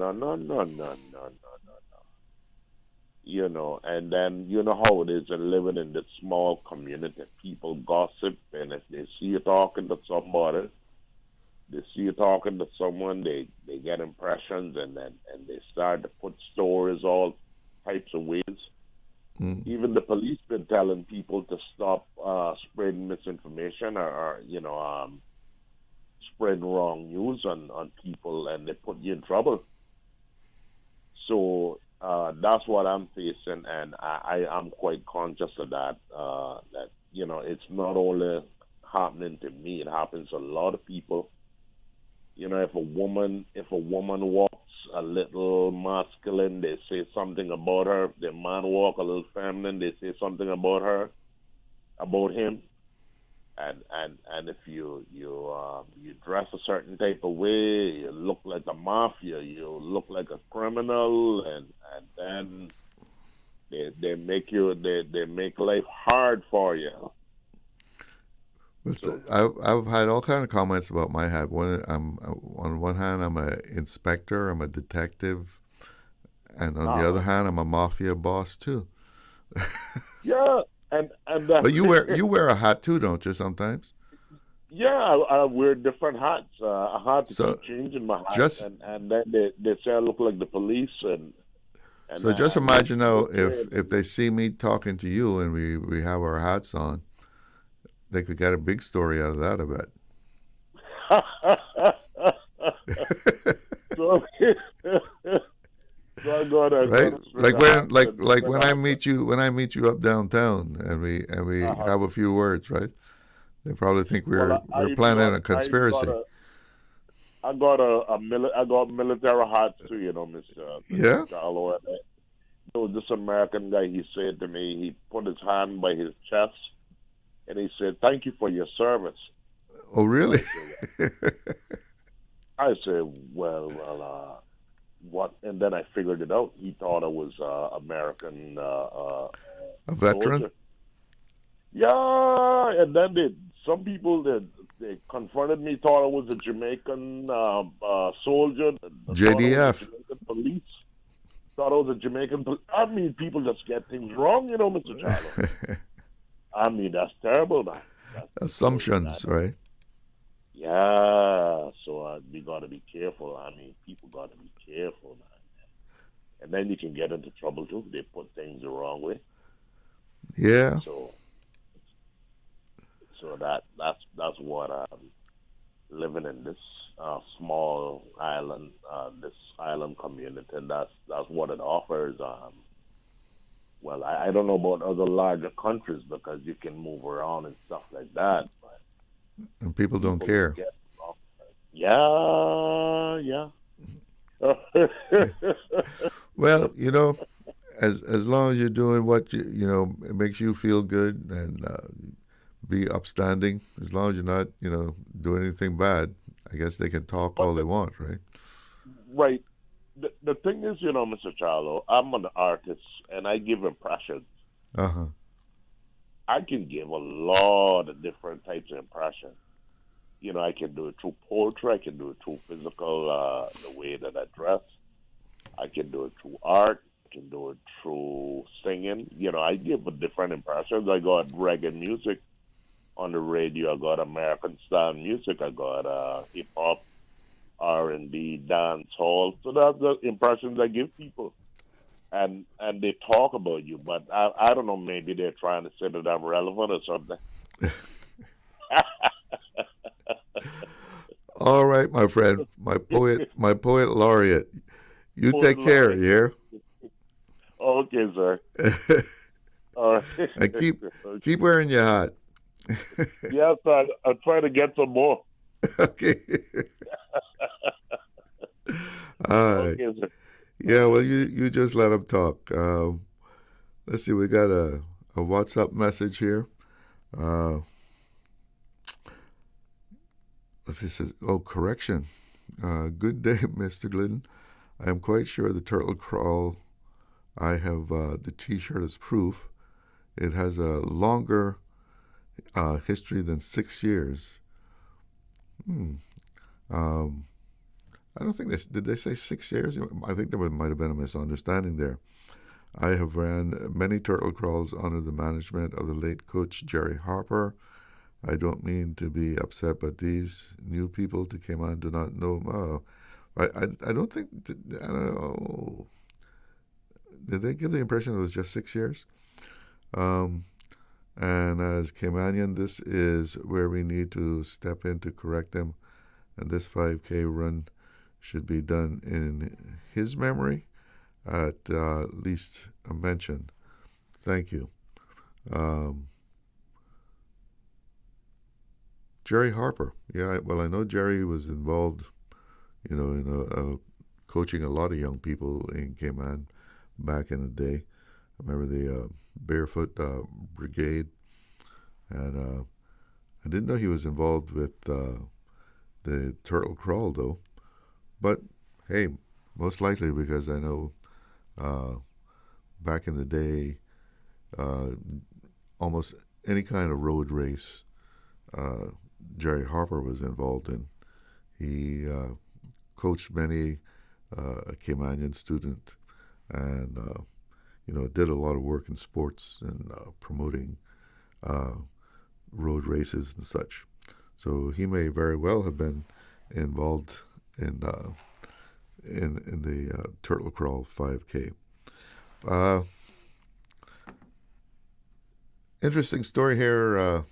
And then you know how it is in living in this small community. People gossip, and if they see you talking to somebody, they see you talking to someone, they get impressions, and they start to put stories all types of ways. Even the police been telling people to stop spreading misinformation or spreading wrong news on people, and they put you in trouble. So that's what I'm facing, and I'm quite conscious of that. That it's not only happening to me; it happens to a lot of people. If a woman walks a little masculine, they say something about her. If the man walk a little feminine, they say something about her, about him. And if you dress a certain type of way, you look like a mafia, you look like a criminal, and then they make life hard for you. So, I've had all kind of comments about my hat. On one hand, I'm an inspector, I'm a detective, and on the other hand, I'm a mafia boss too. Yeah, and but you wear a hat too, don't you? Sometimes. Yeah, I wear different hats. I had to keep changing my hat, and then they say I look like the police. And so just imagine now if they see me talking to you and we have our hats on. They could get a big story out of that, I bet. So I got right? Like when I meet you. you up downtown and we have a few words, right? They probably think we're planning a conspiracy. I got military hats too, Mr. Yeah. Charlo. So this American guy, he said to me, he put his hand by his chest, and he said, "Thank you for your service." Oh, really? I said, well, what? And then I figured it out. He thought I was American. A veteran? Soldier. Yeah, and then some people they confronted me, thought I was a Jamaican soldier. JDF. Jamaican police. Thought I was a Jamaican police. I mean, people just get things wrong, Mr. Charlo. I mean, that's terrible, man. Assumptions, right? Yeah, so we got to be careful. I mean, people got to be careful, man. And then you can get into trouble, too. They put things the wrong way. Yeah. So that's what living in this small island, this island community, and that's what it offers. Well, I don't know about other larger countries because you can move around and stuff like that. But and people don't care. Yeah. Well, as long as you're doing what it makes you feel good and be upstanding. As long as you're not, doing anything bad, I guess they can talk all they want, right? Right. The thing is, Mr. Charlo, I'm an artist and I give impressions. Uh-huh. I can give a lot of different types of impressions. I can do it through poetry. I can do it through physical, the way that I dress. I can do it through art. I can do it through singing. I give different impressions. I got reggae music on the radio. I got American style music. I got hip hop, R&B, dance hall. So that's the impressions I give people. And they talk about you, but I don't know, maybe they're trying to say that I'm relevant or something. All right, my friend, my poet laureate. You take care, yeah? Okay, sir. All right. And keep wearing your hat. Yes, I'll try to get some more. Okay. All right. Okay, sir. Yeah, well, you just let them talk. Let's see, we got a WhatsApp message here. This is, correction. Good day, Mr. Glidden. I am quite sure the turtle crawl, I have the T-shirt as proof. It has a longer history than 6 years. I don't think did they say 6 years? I think there might have been a misunderstanding there. I have ran many turtle crawls under the management of the late coach Jerry Harper. I don't mean to be upset, but these new people to came on do not know. I don't think, I don't know. Did they give the impression it was just 6 years? And as Caymanian, this is where we need to step in to correct them. And this 5K run should be done in his memory, at least a mention. Thank you. Jerry Harper. Yeah, well, I know Jerry was involved, in coaching a lot of young people in Cayman back in the day. I remember the Barefoot Brigade, and I didn't know he was involved with the turtle crawl, though. But, hey, most likely because I know back in the day, almost any kind of road race Jerry Harper was involved in. He coached many a Caymanian student and, did a lot of work in sports and promoting road races and such. So he may very well have been involved in the Turtle Crawl 5K. Interesting story here.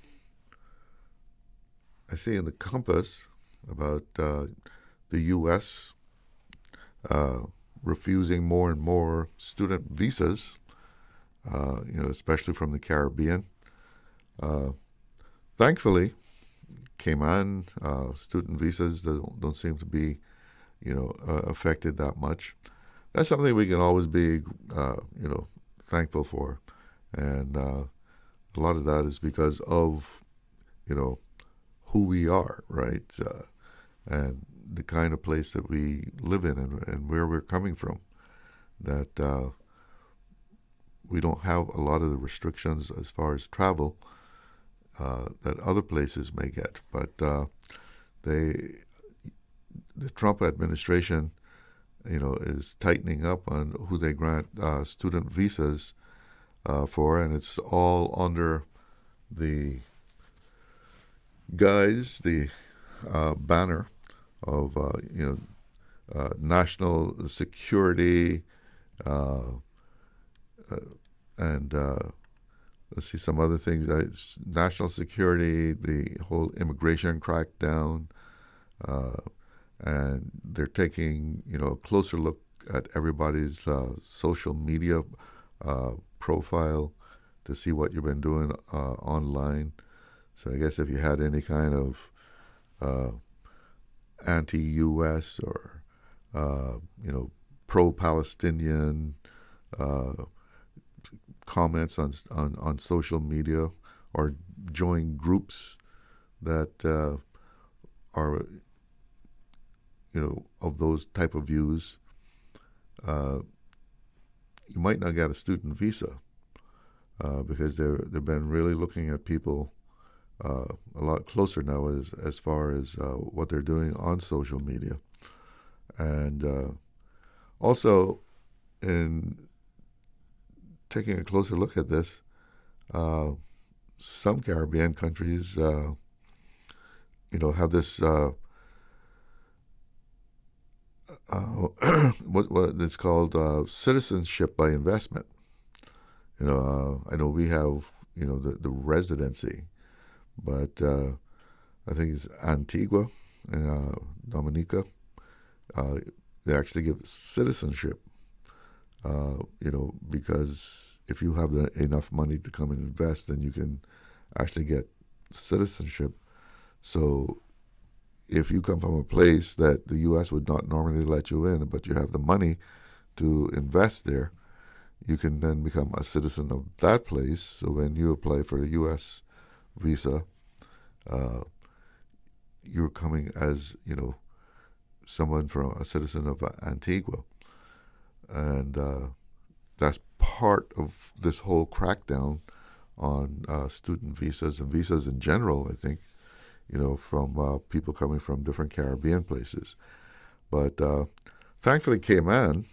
I see in the Compass about the U.S. refusing more and more student visas, especially from the Caribbean. Thankfully, Cayman student visas don't seem to be, affected that much. That's something we can always be, thankful for, and a lot of that is because of, who we are, right, and the kind of place that we live in and where we're coming from. That we don't have a lot of the restrictions as far as travel that other places may get, but the Trump administration, is tightening up on who they grant student visas for, and it's all under the guise, the banner of national security, and let's see some other things. National security, the whole immigration crackdown, and they're taking a closer look at everybody's social media profile to see what you've been doing online. So I guess if you had any kind of anti-U.S. or pro-Palestinian comments on social media, or join groups that are of those type of views, you might not get a student visa because they've been really looking at people a lot closer now as far as what they're doing on social media. And also, in taking a closer look at this, some Caribbean countries, have this what it's called citizenship by investment. I know we have the residency, but I think it's Antigua and Dominica. They actually give citizenship. Because if you have enough money to come and invest, then you can actually get citizenship. So if you come from a place that the U.S. would not normally let you in, but you have the money to invest there, you can then become a citizen of that place. So when you apply for a U.S. visa, you're coming as, someone from a citizen of Antigua. And that's part of this whole crackdown on student visas and visas in general, I think, from people coming from different Caribbean places. But thankfully, Cayman,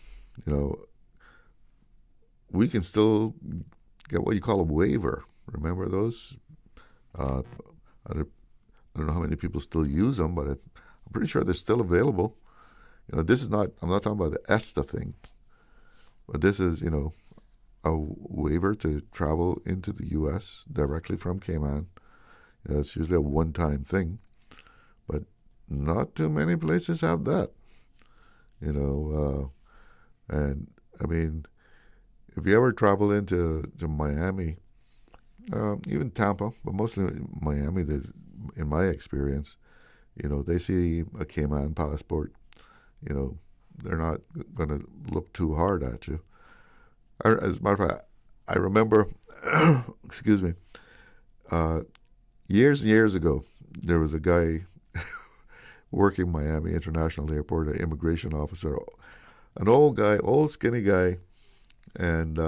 we can still get what you call a waiver. Remember those? I don't know how many people still use them, but I'm pretty sure they're still available. This is not, I'm not talking about the ESTA thing, but this is, a waiver to travel into the U.S. directly from Cayman. It's usually a one-time thing, but not too many places have that. And I mean, if you ever travel into Miami, even Tampa, but mostly Miami, in my experience, they see a Cayman passport, they're not going to look too hard at you. As a matter of fact, I remember, excuse me, years and years ago, there was a guy working Miami International Airport, an immigration officer, an old guy, old skinny guy, and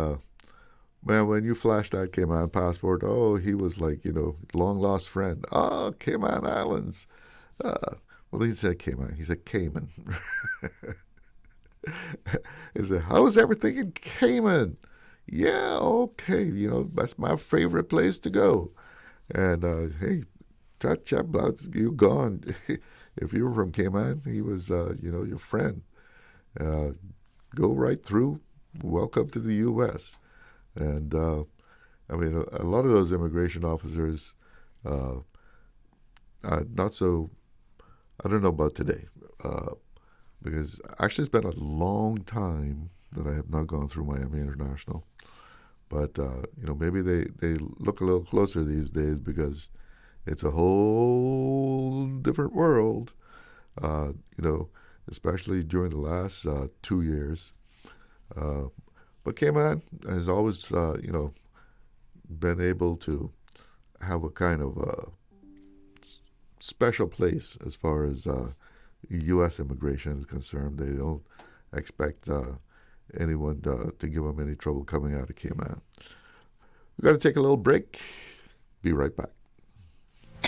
man, when you flashed that Cayman passport, he was like, long lost friend. Oh, Cayman Islands. Well, he said Cayman. He said Cayman. He said, how's everything in Cayman? Yeah, okay. That's my favorite place to go. And hey, touch up, you gone. If you were from Cayman, he was, your friend. Go right through. Welcome to the U.S. And I mean, a lot of those immigration officers, not so. I don't know about today, because actually it's been a long time that I have not gone through Miami International. But, maybe they look a little closer these days because it's a whole different world, especially during the last 2 years. But Cayman has always, been able to have a kind of special place as far as U.S. immigration is concerned. They don't expect anyone to give them any trouble coming out of Cayman. We've got to take a little break. Be right back.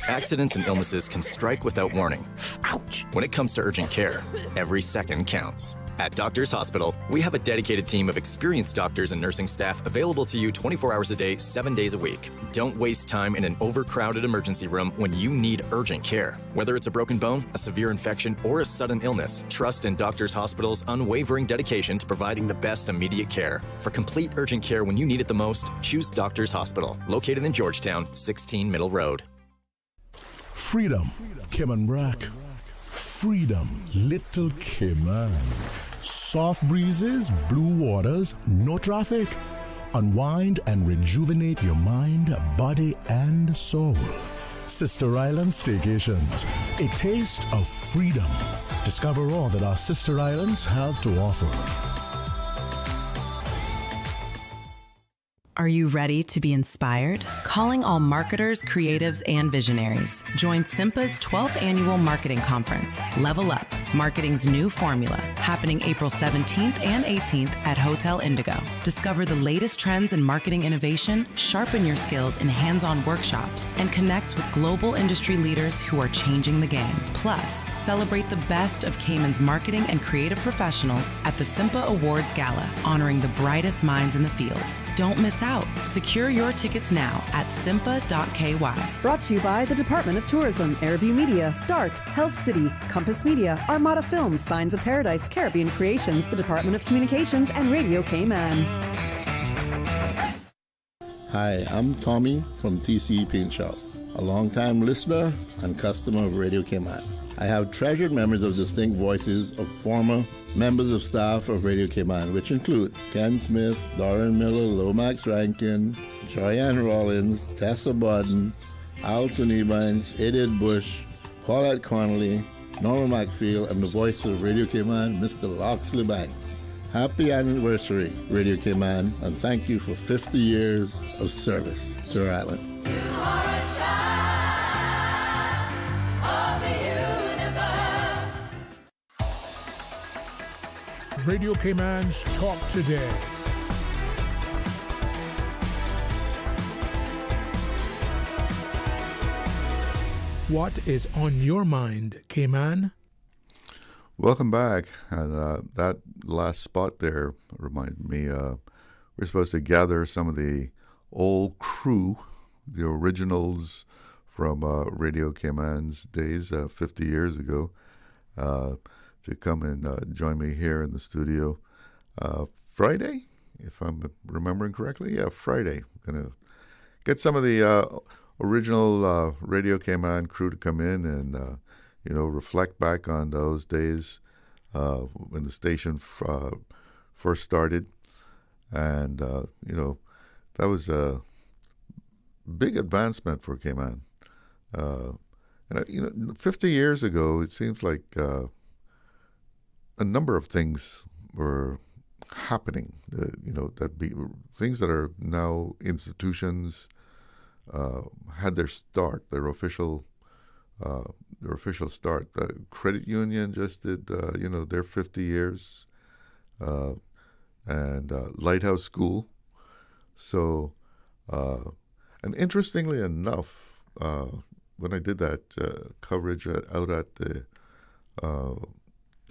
Accidents and illnesses can strike without warning. Ouch! When it comes to urgent care, every second counts. At Doctors Hospital, we have a dedicated team of experienced doctors and nursing staff available to you 24 hours a day, 7 days a week. Don't waste time in an overcrowded emergency room when you need urgent care. Whether it's a broken bone, a severe infection, or a sudden illness, trust in Doctors Hospital's unwavering dedication to providing the best immediate care. For complete urgent care when you need it the most, choose Doctors Hospital, located in Georgetown, 16 Middle Road. Freedom, Cayman Brack. Freedom, Little Cayman. Soft breezes, blue waters, no traffic. Unwind and rejuvenate your mind, body, and soul. Sister Island Staycations, a taste of freedom. Discover all that our sister islands have to offer. Are you ready to be inspired? Calling all marketers, creatives, and visionaries. Join SIMPA's 12th annual marketing conference, Level Up, Marketing's New Formula, happening April 17th and 18th at Hotel Indigo. Discover the latest trends in marketing innovation, sharpen your skills in hands-on workshops, and connect with global industry leaders who are changing the game. Plus, celebrate the best of Cayman's marketing and creative professionals at the SIMPA Awards Gala, honoring the brightest minds in the field. Don't miss out. Secure your tickets now at simpa.ky. Brought to you by the Department of Tourism, Airview Media, DART, Health City, Compass Media, Armada Films, Signs of Paradise, Caribbean Creations, the Department of Communications, and Radio Cayman. Hi, I'm Tommy from TCE Paint Shop, a longtime listener and customer of Radio Cayman. I have treasured memories of distinct voices of former members of staff of Radio Cayman, which include Ken Smith, Doran Miller, Lomax Rankin, Joyanne Rollins, Tessa Bodden, Alton Ebines, Edith Bush, Paulette Connolly, Norma McField, and the voice of Radio Cayman, Mr. Loxley Banks. Happy anniversary, Radio Cayman, and thank you for 50 years of service to our island. You are a child of the universe. Radio Cayman's Talk Today. What is on your mind, Cayman? Welcome back. And that last spot there reminded me we're supposed to gather some of the old crew, the originals from Radio Cayman's days 50 years ago, to come and join me here in the studio Friday, if I'm remembering correctly. Yeah, Friday. I'm going to get some of the original Radio Cayman crew to come in and reflect back on those days when the station first started. And, that was a big advancement for Cayman. 50 years ago, it seems like a number of things were happening, things that are now institutions had their start, their official start. The credit union just did, their 50 years, and Lighthouse School. So, and interestingly enough, when I did that coverage out at the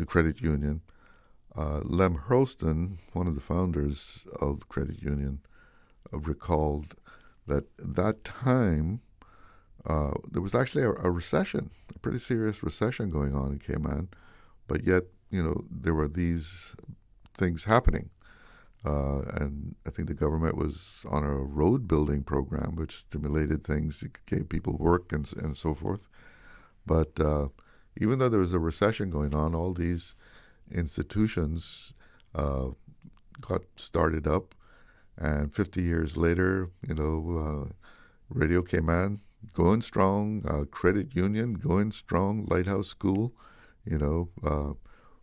credit union, Lem Hurlston, one of the founders of the credit union, recalled that that time there was actually a recession, a pretty serious recession going on in Cayman, but yet, there were these things happening. And I think the government was on a road building program, which stimulated things, it gave people work and so forth. But even though there was a recession going on, all these institutions got started up, and 50 years later, Radio Cayman going strong, Credit Union going strong, Lighthouse School,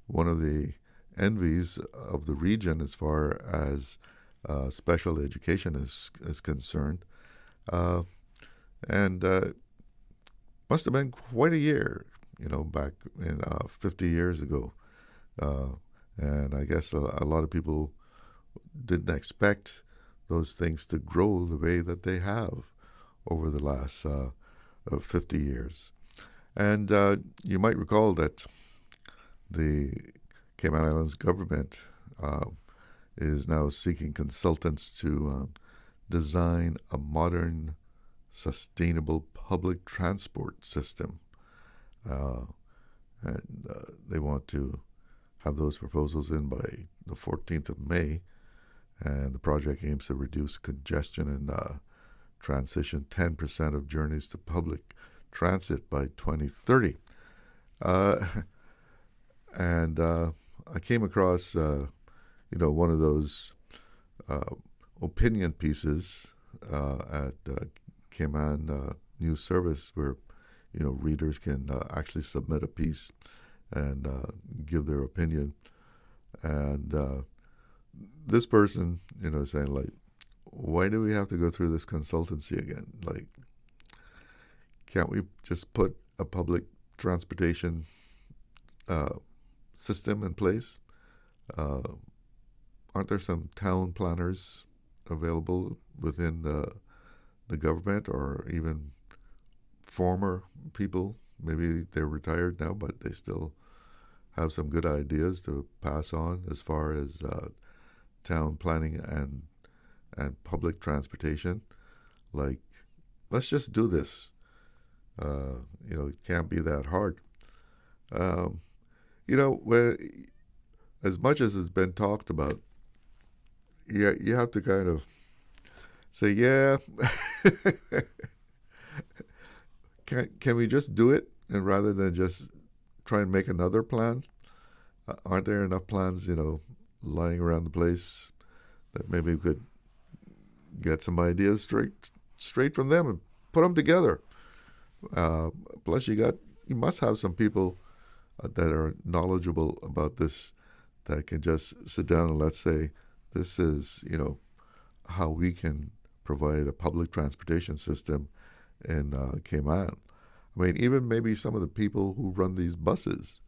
one of the envies of the region as far as special education is concerned. And must have been quite a year, back in 50 years ago. And I guess a lot of people didn't expect those things to grow the way that they have over the last 50 years. And you might recall that the Cayman Islands government is now seeking consultants to design a modern, sustainable public transport system. And they want to have those proposals in by the 14th of May. And the project aims to reduce congestion and transition 10% of journeys to public transit by 2030. And I came across, one of those opinion pieces at Cayman News Service where, readers can actually submit a piece and give their opinion. And this person, saying like, why do we have to go through this consultancy again? Like, can't we just put a public transportation system in place? Aren't there some town planners available within the government, or even former people? Maybe they're retired now, but they still have some good ideas to pass on as far as town planning and public transportation. Like, let's just do this. It can't be that hard. When, as much as it's been talked about, you have to kind of say, yeah, can we just do it? And rather than just try and make another plan, aren't there enough plans, lying around the place that maybe we could get some ideas straight from them and put them together? Plus, you must have some people that are knowledgeable about this that can just sit down and let's say, this is, how we can provide a public transportation system in Cayman. I mean, even maybe some of the people who run these buses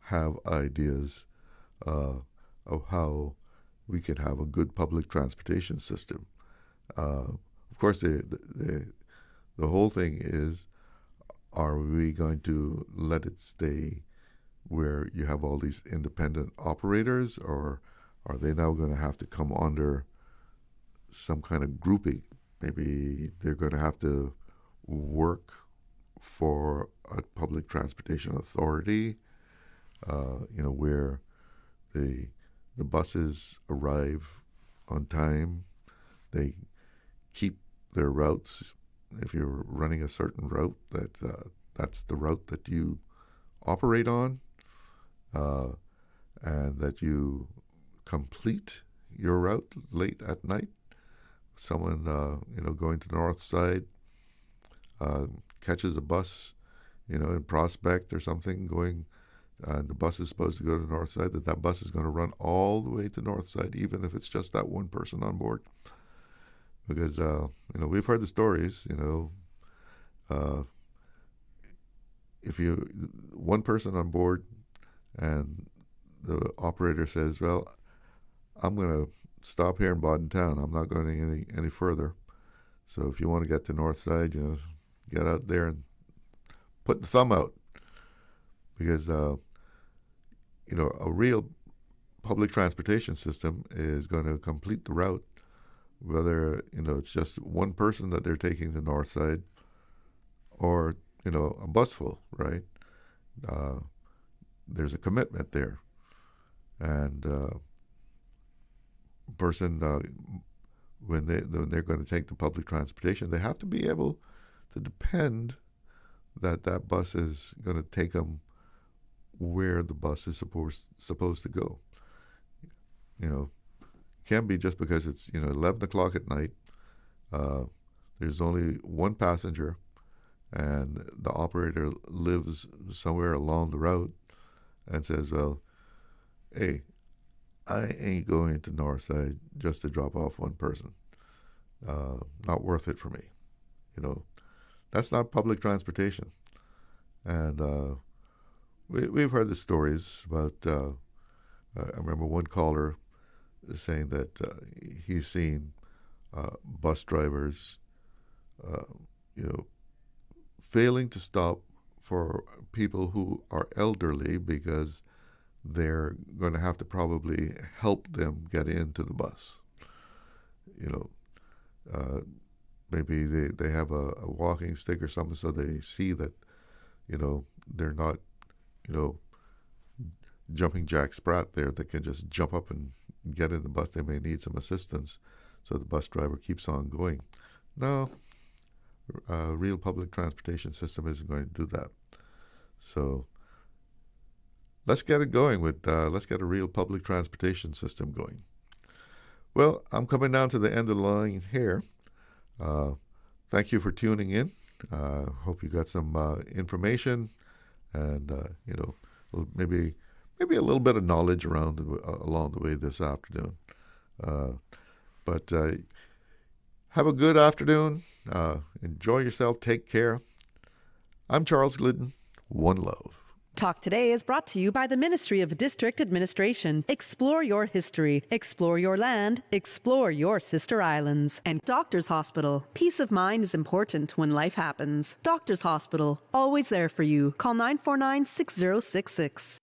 have ideas of how we can have a good public transportation system. Of course, the whole thing is, are we going to let it stay where you have all these independent operators, or are they now going to have to come under some kind of grouping? Maybe they're going to have to work for a public transportation authority, where the buses arrive on time, they keep their routes. If you're running a certain route, that's the route that you operate on, and that you complete your route late at night. Someone, going to the north side, catches a bus, in Prospect or something, the bus is supposed to go to the north side, that bus is going to run all the way to north side, even if it's just that one person on board. Because, we've heard the stories, if one person on board and the operator says, well, I'm going to stop here in Bodden Town. I'm not going any further. So if you want to get to north side, get out there and put the thumb out. Because, a real public transportation system is going to complete the route, whether, it's just one person that they're taking to north side or, a bus full, right? There's a commitment there. And person, when they're going to take the public transportation, they have to be able to depend that bus is going to take them where the bus is supposed to go. Can't be just because it's 11 o'clock at night. There's only one passenger, and the operator lives somewhere along the route, and says, "Well, hey, I ain't going to Northside just to drop off one person. Not worth it for me." That's not public transportation. And we've heard the stories about. I remember one caller saying that he's seen bus drivers, failing to stop for people who are elderly because they're going to have to probably help them get into the bus. Maybe they have a walking stick or something, so they see that, they're not, jumping Jack Sprat there that can just jump up and get in the bus. They may need some assistance, so the bus driver keeps on going. No, a real public transportation system isn't going to do that. So let's get it going let's get a real public transportation system going. Well, I'm coming down to the end of the line here. Thank you for tuning in. Hope you got some information and, maybe a little bit of knowledge along the way this afternoon. But have a good afternoon. Enjoy yourself. Take care. I'm Charles Glidden. One love. Talk Today is brought to you by the Ministry of District Administration. Explore your history. Explore your land. Explore your sister islands. And Doctors Hospital. Peace of mind is important when life happens. Doctors Hospital. Always there for you. Call 949-6066.